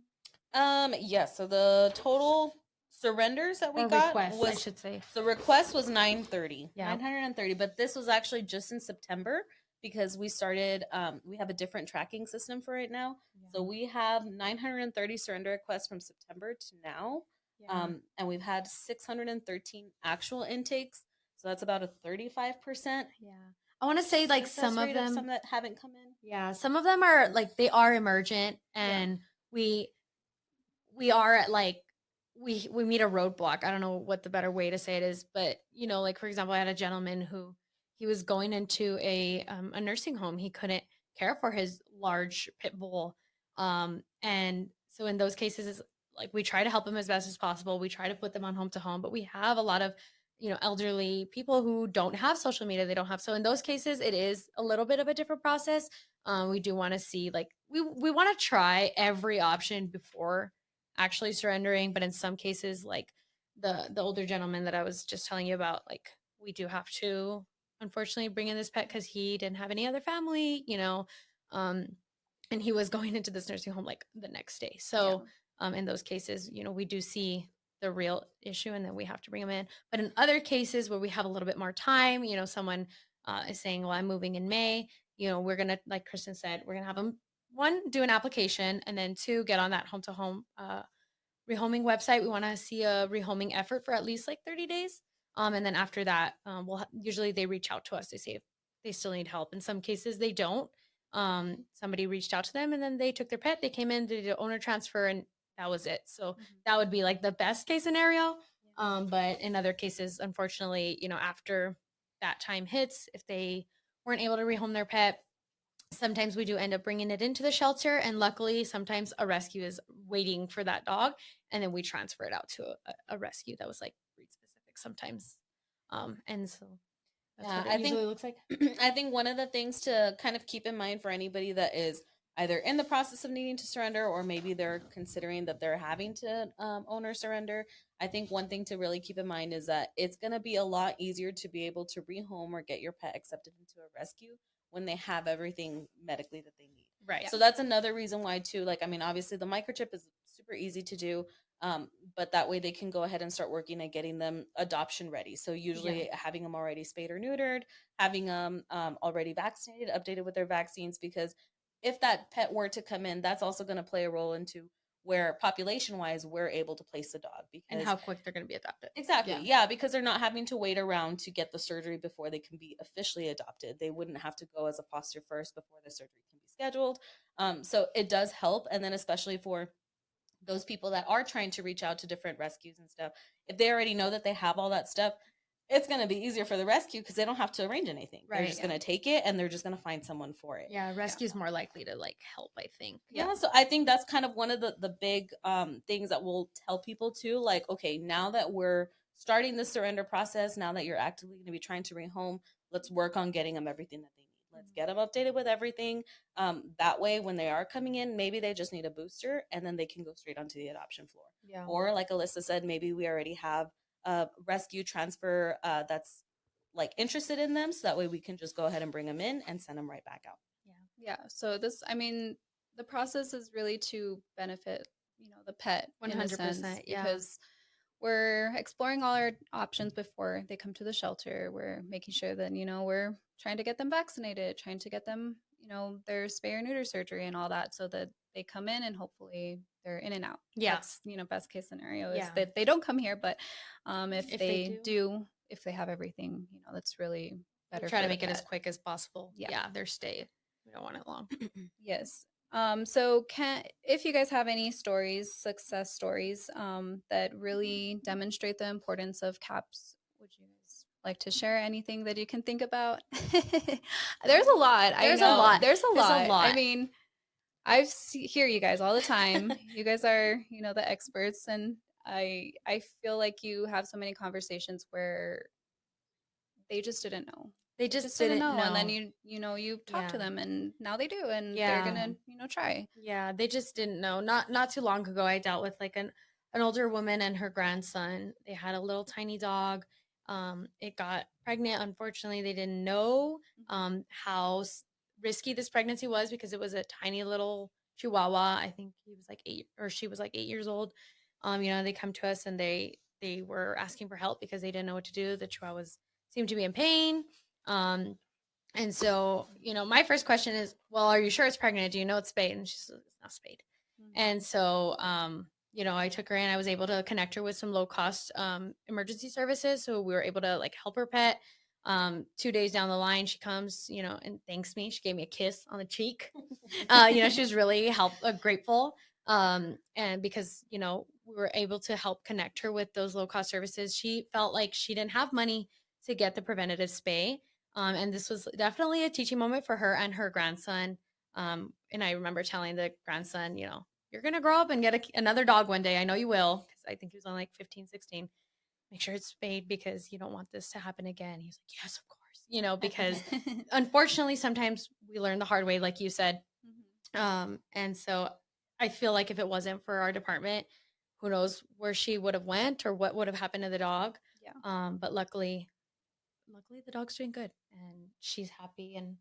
Yes. So the total surrenders that we Or got requests, was I should say. the request was 930. Yeah. 930, but this was actually just in September, because we started we have a different tracking system for right now. Yeah. So we have 930 surrender requests from September to now. Yeah. And we've had 613 actual intakes. So that's about a 35%. Yeah. I want to say like success some of rate them, some that haven't come in. yeah, some of them are like they are emergent, and we are at like we meet a roadblock. I don't know what the better way to say it is, but like for example, I had a gentleman who he was going into a nursing home. He couldn't care for his large pit bull, and so in those cases, is like we try to help them as best as possible. We try to put them on home to home, but we have a lot of elderly people who don't have social media. They don't have, so in those cases, it is a little bit of a different process. We do want to see like we want to try every option before actually surrendering, but in some cases, like the older gentleman that I was just telling you about, like we do have to unfortunately bring in this pet because he didn't have any other family, um and he was going into this nursing home like the next day. So in those cases, we do see the real issue, and then we have to bring him in. But in other cases where we have a little bit more time, someone is saying, well, I'm moving in May, we're going to, like Kristen said, we're going to have them, one, do an application, and then two, get on that home to home rehoming website. We want to see a rehoming effort for at least like 30 days. And then after that, usually they reach out to us. They say if they still need help. In some cases, they don't. Somebody reached out to them and then they took their pet. They came in, did an owner transfer, and that was it. So that would be like the best case scenario. But in other cases, unfortunately, after that time hits, if they weren't able to rehome their pet, sometimes we do end up bringing it into the shelter, and luckily sometimes a rescue is waiting for that dog, and then we transfer it out to a rescue that was like breed specific sometimes. And so that's what it usually looks like. I think one of the things to kind of keep in mind for anybody that is either in the process of needing to surrender, or maybe they're considering that they're having to owner surrender, I think one thing to really keep in mind is that it's going to be a lot easier to be able to rehome or get your pet accepted into a rescue when they have everything medically that they need. Right. So that's another reason why too, like, I mean, obviously the microchip is super easy to do. But that way they can go ahead and start working at getting them adoption ready. So usually having them already spayed or neutered, having them already vaccinated, updated with their vaccines, because if that pet were to come in, that's also going to play a role into where population wise we're able to place the dog, because and how quick they're going to be adopted. Exactly. Yeah, because they're not having to wait around to get the surgery before they can be officially adopted. They wouldn't have to go as a foster first before the surgery can be scheduled. So it does help. And then especially for those people that are trying to reach out to different rescues and stuff, if they already know that they have all that stuff, it's going to be easier for the rescue because they don't have to arrange anything. Right, they're just going to take it and they're just going to find someone for it. Yeah, rescue's more likely to like help, I think. Yeah, so I think that's kind of one of the big things that we'll tell people too. Like, okay, now that we're starting the surrender process, now that you're actively going to be trying to rehome, let's work on getting them everything that they need. Let's get them updated with everything. That way, when they are coming in, maybe they just need a booster and then they can go straight onto the adoption floor. Yeah. Or like Alyssa said, maybe we already have a rescue transfer that's like interested in them. So that way we can just go ahead and bring them in and send them right back out. Yeah. So this, I mean, the process is really to benefit, the pet 100%. Yeah. Because we're exploring all our options before they come to the shelter. We're making sure that, we're trying to get them vaccinated, trying to get them, their spay or neuter surgery and all that, so that they come in and hopefully they're in and out. Yeah. That's, best case scenario is that they don't come here, but if they do, if they have everything, that's really better. We try to make it as quick as possible. Yeah. Their stay. We don't want it long. Yes. So if you guys have any stories, success stories, that really demonstrate the importance of CAPS, would you guys like to share anything that you can think about? There's a lot. There's a lot. There's a lot. I mean, hear you guys all the time. You guys are, the experts, and I feel like you have so many conversations where they just didn't know. They just didn't know. And then you talk to them and now they do, and they're gonna, try. Yeah, they just didn't know. Not too long ago, I dealt with like an older woman and her grandson. They had a little tiny dog. It got pregnant. Unfortunately, they didn't know how risky this pregnancy was, because it was a tiny little Chihuahua. I think he was like 8, or she was like 8 years old. They come to us and they were asking for help because they didn't know what to do. The Chihuahuas seemed to be in pain. And so, my first question is, well, are you sure it's pregnant? Do you know it's spayed? And she said, it's not spayed. Mm-hmm. And so, I took her in. I was able to connect her with some low cost emergency services. So we were able to like help her pet. 2 days down the line, she comes, and thanks me. She gave me a kiss on the cheek. She was really grateful. And because, we were able to help connect her with those low cost services, she felt like she didn't have money to get the preventative spay. And this was definitely a teaching moment for her and her grandson. And I remember telling the grandson, you're going to grow up and get another dog one day. I know you will. Because I think he was on like 15, 16. Make sure it's spayed because you don't want this to happen again. He's like, yes, of course. Because unfortunately, sometimes we learn the hard way, like you said. Mm-hmm. And so I feel like if it wasn't for our department, who knows where she would have went or what would have happened to the dog. Yeah. But luckily the dog's doing good and she's happy, and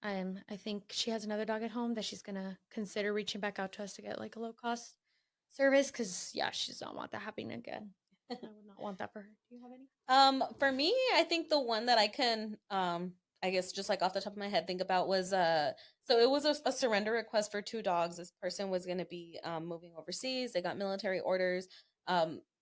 I think she has another dog at home that she's gonna consider reaching back out to us to get like a low cost service, because she does not want that happening again. I would not want that for her. Do you have any? For me, I think the one that I I guess just like off the top of my head think about was so it was a surrender request for 2 dogs. This person was going to be moving overseas. They got military orders.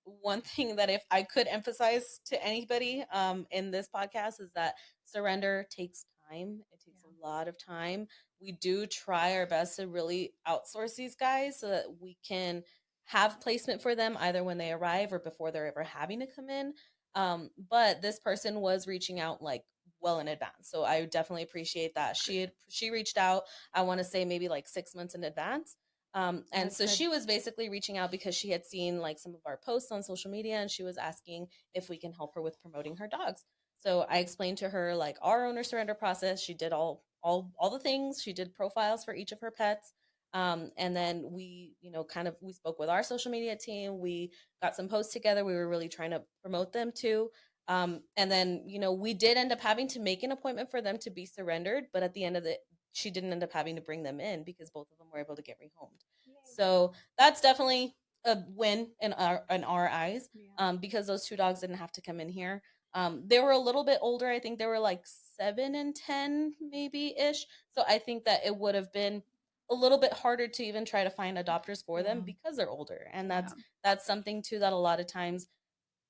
One thing that if I could emphasize to anybody in this podcast is that surrender takes time. It takes a lot of time. We do try our best to really outsource these guys so that we can have placement for them either when they arrive or before they're ever having to come in. But this person was reaching out like well in advance, so I definitely appreciate that. She reached out, I want to say maybe like 6 months in advance. And That's so good. she was basically reaching out because she had seen like some of our posts on social media, and she was asking if we can help her with promoting her dogs. So I explained to her like our owner surrender process. She did all the things. She did profiles for each of her pets. And then we, kind of we spoke with our social media team. We got some posts together. We were really trying to promote them too. And then, we did end up having to make an appointment for them to be surrendered, but at the end of it, she didn't end up having to bring them in because both of them were able to get rehomed. So that's definitely a win in our eyes, because those 2 dogs didn't have to come in here. They were a little bit older. I think they were like 7 and 10, maybe ish. So I think that it would have been a little bit harder to even try to find adopters for them because they're older, and that's something too that a lot of times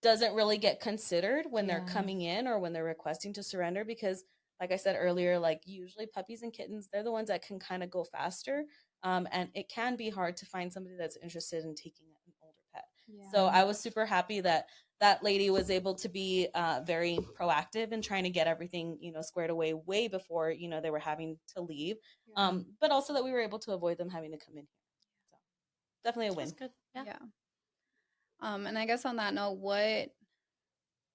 doesn't really get considered when they're coming in or when they're requesting to surrender, because like I said earlier, like usually puppies and kittens, they're the ones that can kind of go faster. And it can be hard to find somebody that's interested in taking an older pet. So I was super happy that that lady was able to be very proactive in trying to get everything, squared away way before, they were having to leave. But also that we were able to avoid them having to come in here. So definitely a win. That's good. Yeah. Yeah. And I guess on that note, what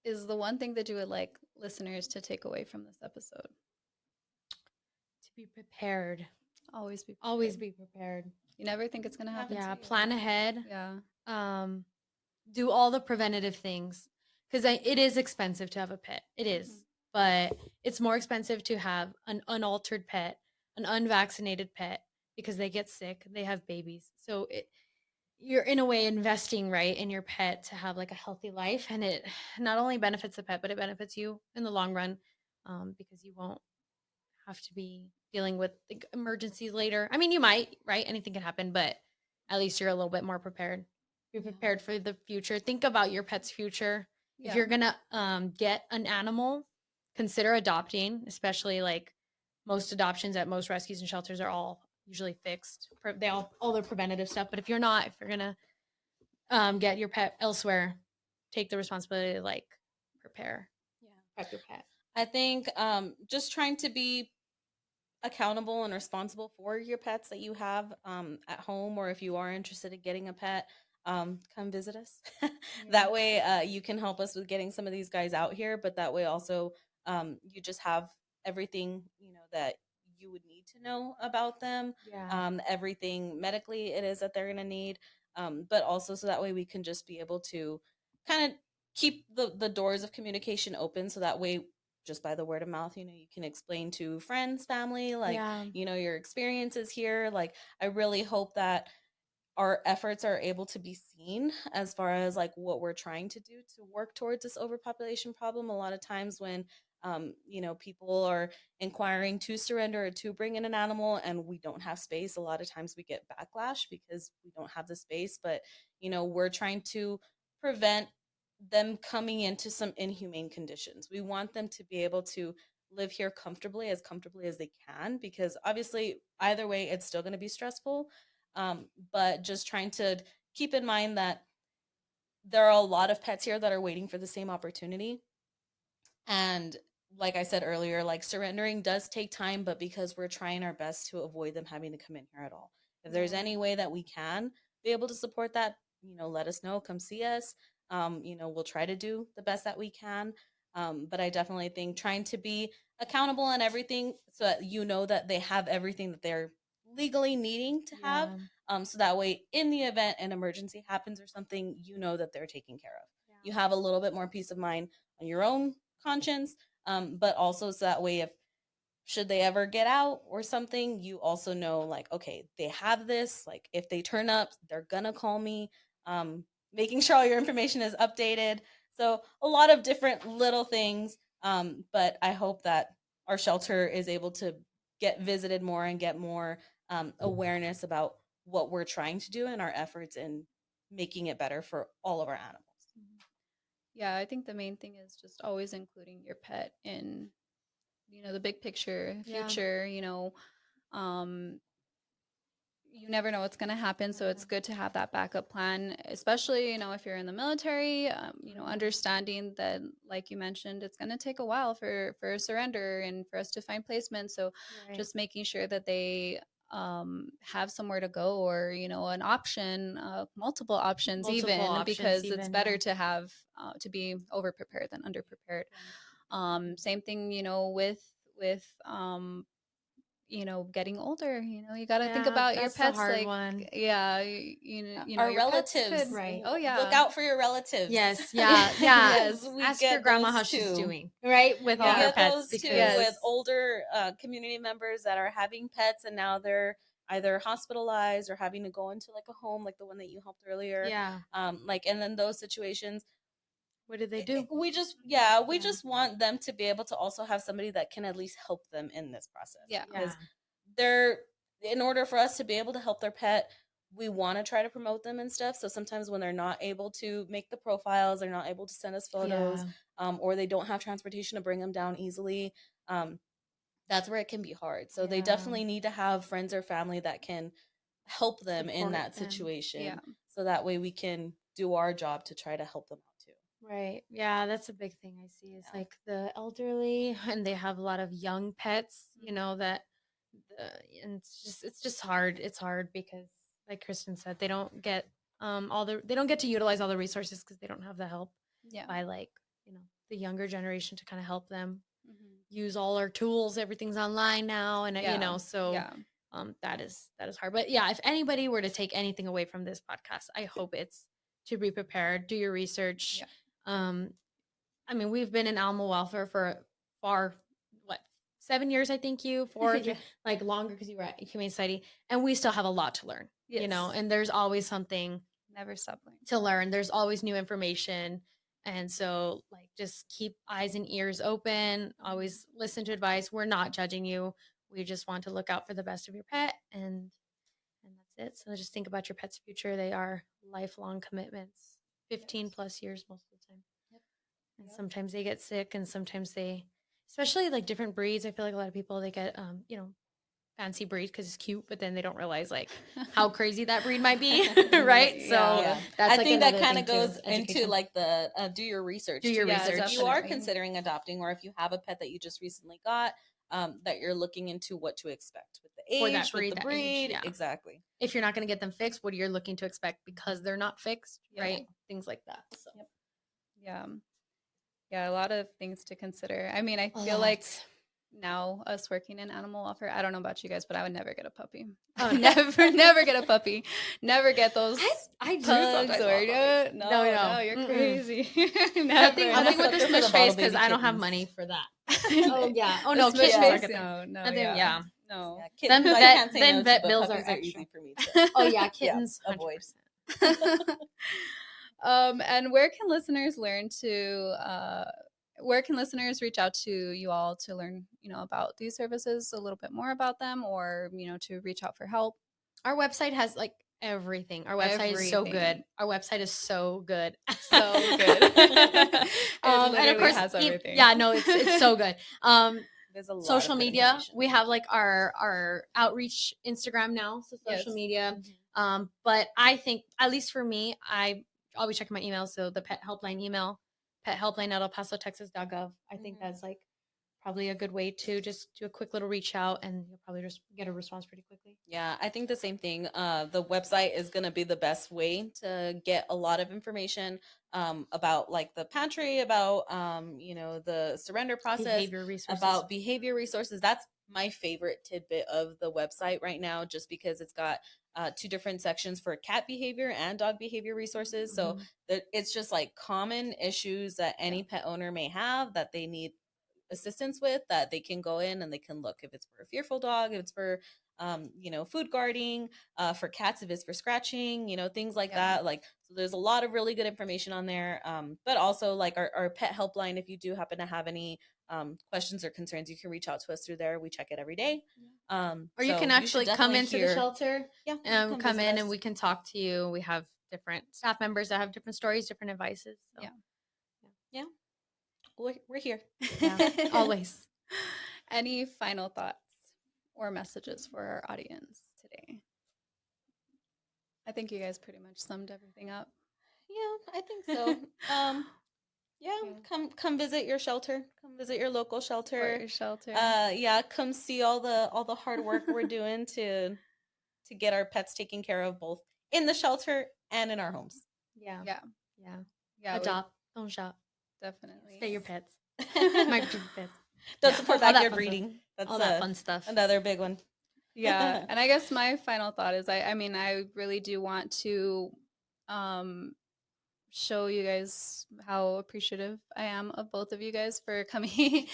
is the one thing that you would like listeners to take away from this episode? To be prepared. Always be prepared. Always be prepared. You never think it's going to happen. Yeah, to you. plan ahead. Yeah. Do all the preventative things, because it is expensive to have a pet. It is, but it's more expensive to have an unaltered pet, an unvaccinated pet, because they get sick, they have babies. So you're in a way investing right in your pet to have like a healthy life, and it not only benefits the pet, but it benefits you in the long run, because you won't have to be dealing with like, emergencies later. I mean, you might, right? Anything can happen, but at least you're a little bit more prepared. Be prepared for the future. Think about your pet's future. Yeah. If you're gonna get an animal, consider adopting. Especially like most adoptions at most rescues and shelters are all usually fixed. They all the preventative stuff. But if you're not, if you're gonna get your pet elsewhere, take the responsibility to like prepare. Yeah, prep your pet. I think just trying to be accountable and responsible for your pets that you have at home, or if you are interested in getting a pet, come visit us. That way you can help us with getting some of these guys out here, but that way also you just have everything that you would need to know about them. Everything medically it is that they're going to need, but also so that way we can just be able to kind of keep the doors of communication open, so that way just by the word of mouth, you can explain to friends, family, like, your experiences here. Like, I really hope that our efforts are able to be seen as far as like what we're trying to do to work towards this overpopulation problem. A lot of times when, people are inquiring to surrender or to bring in an animal and we don't have space, a lot of times we get backlash because we don't have the space. But, we're trying to prevent them coming into some inhumane conditions. We want them to be able to live here comfortably as they can, because obviously either way it's still going to be stressful. But just trying to keep in mind that there are a lot of pets here that are waiting for the same opportunity. And like I said earlier, like surrendering does take time, but because we're trying our best to avoid them having to come in here at all. If there's any way that we can be able to support that, let us know, come see us. We'll try to do the best that we can. But I definitely think trying to be accountable on everything so that that they have everything that they're legally needing to have. So that way, in the event an emergency happens or something, that they're taken care of. You have a little bit more peace of mind on your own conscience, but also so that way if should they ever get out or something, you also know like, okay, they have this, like if they turn up, they're gonna call me. Making sure all your information is updated. So a lot of different little things, but I hope that our shelter is able to get visited more and get more awareness about what we're trying to do and our efforts in making it better for all of our animals. Yeah, I think the main thing is just always including your pet in, the big picture, Yeah. future, um, you never know what's going to happen. So it's good to have that backup plan, especially, if you're in the military, understanding that, like you mentioned, it's going to take a while for a surrender and for us to find placement. So Right. just making sure that they have somewhere to go, or, an option, multiple options, because it's better to have, to be over prepared than under prepared. Same thing, with getting older, you got to think about your that's the pets. hard Like, one. yeah, you know, Our your pets relatives, could, Right. oh yeah, look out for your relatives. Yes, yeah, yeah. Yes. We Ask get your grandma those how she's too. doing, right? With We all her get pets, those too because Yes. with older community members that are having pets and now they're either hospitalized or having to go into like a home, like the one that you helped earlier. yeah, And then those situations, what did they do? we just want them to be able to also have somebody that can at least help them in this process. Yeah. Because they're, in order for us to be able to help their pet, we want to try to promote them and stuff. So sometimes when they're not able to make the profiles, they're not able to send us photos, or they don't have transportation to bring them down easily, that's where it can be hard. So they definitely need to have friends or family that can help them in that situation. Yeah. So that way we can do our job to try to help them out too. Right. Yeah, that's a big thing I see. Is like the elderly, and they have a lot of young pets, that and it's just hard. It's hard because, like Kristen said, they don't get they don't get to utilize all the resources because they don't have the help by, like, the younger generation to kind of help them use all our tools. Everything's online now, and so that is hard. But yeah, if anybody were to take anything away from this podcast, I hope it's to be prepared, do your research. I mean, we've been in animal welfare for 7 years, I think, like longer, because you were at Humane Society, and we still have a lot to learn. And there's always something Never stop learning to learn. There's always new information. And so, like, just keep eyes and ears open, always listen to advice. We're not judging you. We just want to look out for the best of your pet, and that's it. So just think about your pet's future. They are lifelong commitments, 15 plus years most of the time. And sometimes they get sick, and sometimes especially like different breeds. I feel like a lot of people, they get, fancy breed because it's cute, but then they don't realize like how crazy that breed might be, right? So that's, I think that kind of goes into like the do your research. Do your research. If you are considering adopting, or if you have a pet that you just recently got, that you're looking into what to expect with the age, with the breed, exactly. If you're not going to get them fixed, what are you looking to expect because they're not fixed, right? Things like that. So. Yeah, a lot of things to consider. I mean, I feel like now, us working in animal welfare, I don't know about you guys, but I would never get a puppy. Oh, never get a puppy. Never get those I do pugs or no, you're crazy. Nothing with the Smish face, because I don't have money for that. Oh yeah. Oh no, kittens are no. Kittens, I can't say no vet to, bills puppies are easy for me to. Oh yeah, kittens, avoid. 100%. And where can listeners reach out to you all to learn, about these services, a little bit more about them, or, to reach out for help? Our website has like everything. Our website is so good. Our website is so good. So good. And of course, has everything. It's so good. There's a lot social media. We have like our outreach Instagram now, so social media. But I think, at least for me, I always check my email. So the pet helpline email, pethelpline@elpasotexas.gov. I think that's like probably a good way to just do a quick little reach out, and you'll probably just get a response pretty quickly. Yeah, I think the same thing. The website is going to be the best way to get a lot of information about like the pantry, about the surrender process, about behavior resources. That's my favorite tidbit of the website right now, just because it's got 2 different sections for cat behavior and dog behavior resources. So it's just like common issues that any pet owner may have that they need assistance with, that they can go in and they can look if it's for a fearful dog, if it's for food guarding, for cats if it's for scratching, things like Yeah. that. Like, so there's a lot of really good information on there. But also like our pet helpline, if you do happen to have any questions or concerns, you can reach out to us through there. We check it every day. Or you So can you should actually come definitely into the shelter. Yeah, Come visit in us. and we can talk to you. We have different staff members that have different stories, different advices. So. Yeah. Yeah, we're here. Yeah, always. Any final thoughts or messages for our audience today? I think you guys pretty much summed everything up. Yeah, I think so. Yeah, come visit your shelter. Come visit your local Support shelter. your shelter. Yeah, come see all the hard work we're doing to get our pets taken care of, both in the shelter and in our homes. Yeah. Yeah. Yeah. Yeah. Adopt. Don't shop. Definitely. Stay your pets. Microchip pets. Don't Yeah. support All that backyard fun breeding. stuff. That's All that fun stuff. another big one. Yeah. And I guess my final thought is I mean, I really do want to um show you guys how appreciative I am of both of you guys for coming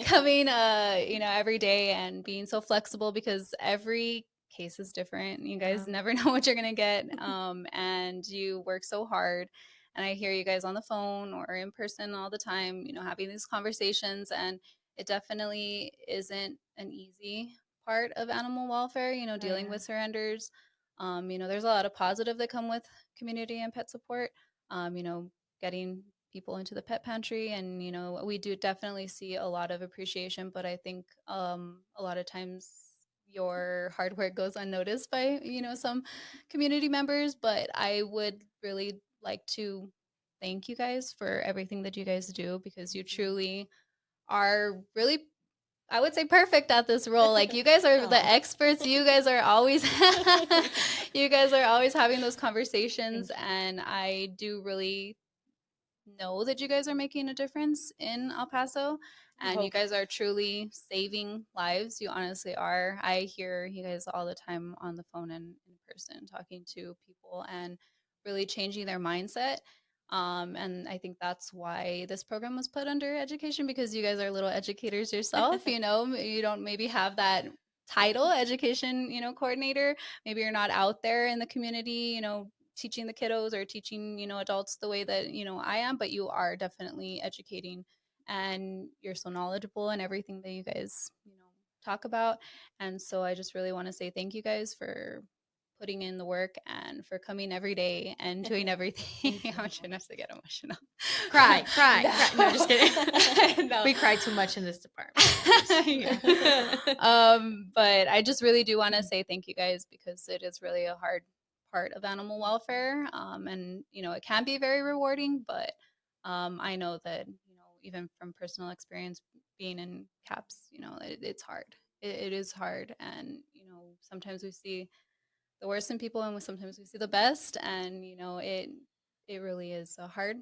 coming every day and being so flexible, because every case is different. You guys never know what you're going to get, and you work so hard, and I hear you guys on the phone or in person all the time, having these conversations, and it definitely isn't an easy part of animal welfare, dealing with surrenders. There's a lot of positive that come with community and pet support, getting people into the pet pantry, and we do definitely see a lot of appreciation, but I think a lot of times your hard work goes unnoticed by some community members. But I would really like to thank you guys for everything that you guys do, because you truly are really, I would say, perfect at this role. Like, you guys are the experts. You guys are always you guys are always having those conversations, and I do really know that you guys are making a difference in El Paso, and you guys are truly saving lives. You honestly are. I hear you guys all the time on the phone and in person, talking to people and really changing their mindset. And I think that's why this program was put under education, because you guys are little educators yourself. You don't maybe have that title, education, coordinator. Maybe you're not out there in the community, teaching the kiddos or teaching, adults the way that, I am, but you are definitely educating, and you're so knowledgeable in everything that you guys, talk about. And so I just really want to say thank you guys for putting in the work and for coming every day and doing everything. I'm trying not to get emotional. Cry. No, just kidding. No. We cry too much in this department. But I just really do want to say thank you guys, because it is really a hard part of animal welfare. And, it can be very rewarding, but I know that, even from personal experience being in CAPS, it's hard. It is hard. And, sometimes we see the worst in people, and sometimes we see the best. And, it really is a hard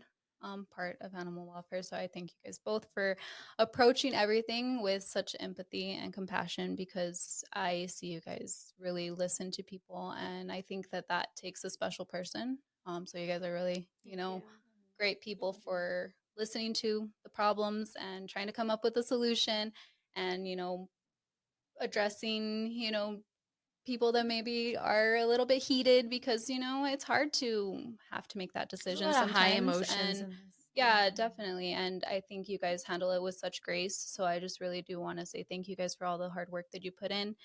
part of animal welfare. So I thank you guys both for approaching everything with such empathy and compassion, because I see you guys really listen to people, and I think that that takes a special person. So you guys are really, great people for listening to the problems and trying to come up with a solution, and addressing people that maybe are a little bit heated, because it's hard to have to make that decision sometimes. High emotions. And yeah, definitely. And I think you guys handle it with such grace. So I just really do want to say thank you guys for all the hard work that you put in.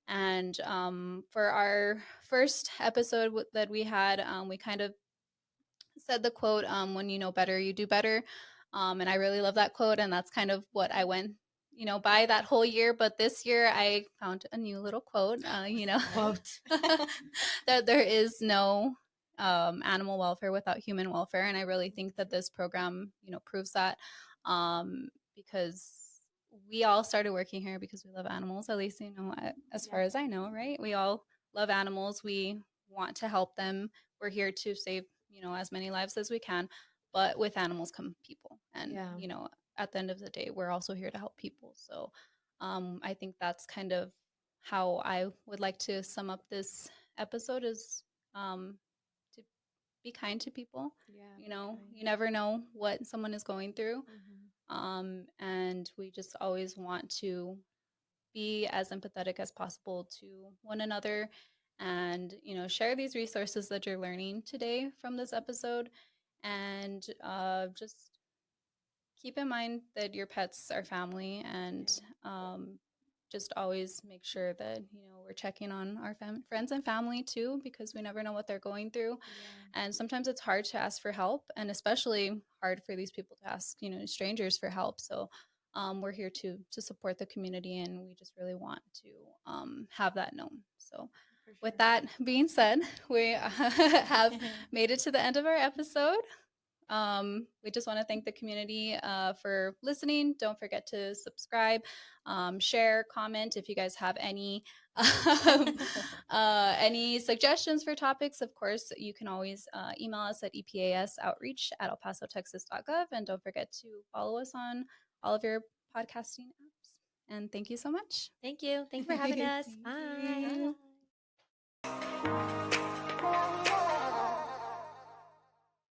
And for our first episode that we had, we kind of said the quote, when you know better, you do better. And I really love that quote. And that's kind of what I went, by that whole year. But this year I found a new little quote, Quote. that there is no animal welfare without human welfare. And I really think that this program, proves that, because we all started working here because we love animals, at least, as far as I know, right? We all love animals. We want to help them. We're here to save, as many lives as we can. But with animals come people. And, at the end of the day, we're also here to help people. So I think that's kind of how I would like to sum up this episode, is to be kind to people. You never know what someone is going through. And we just always want to be as empathetic as possible to one another, and share these resources that you're learning today from this episode, and just keep in mind that your pets are family, and just always make sure that we're checking on our friends and family too, because we never know what they're going through. Yeah. And sometimes it's hard to ask for help, and especially hard for these people to ask strangers for help. So we're here to support the community, and we just really want to have that known. So For with sure. that being said, we have made it to the end of our episode. We just want to thank the community for listening. Don't forget to subscribe, share, comment. If you guys have any suggestions for topics, of course, you can always email us at epasoutreach@elpasotexas.gov. And don't forget to follow us on all of your podcasting apps. And thank you so much. Thank you. Thank you for having us. Thank Bye. you.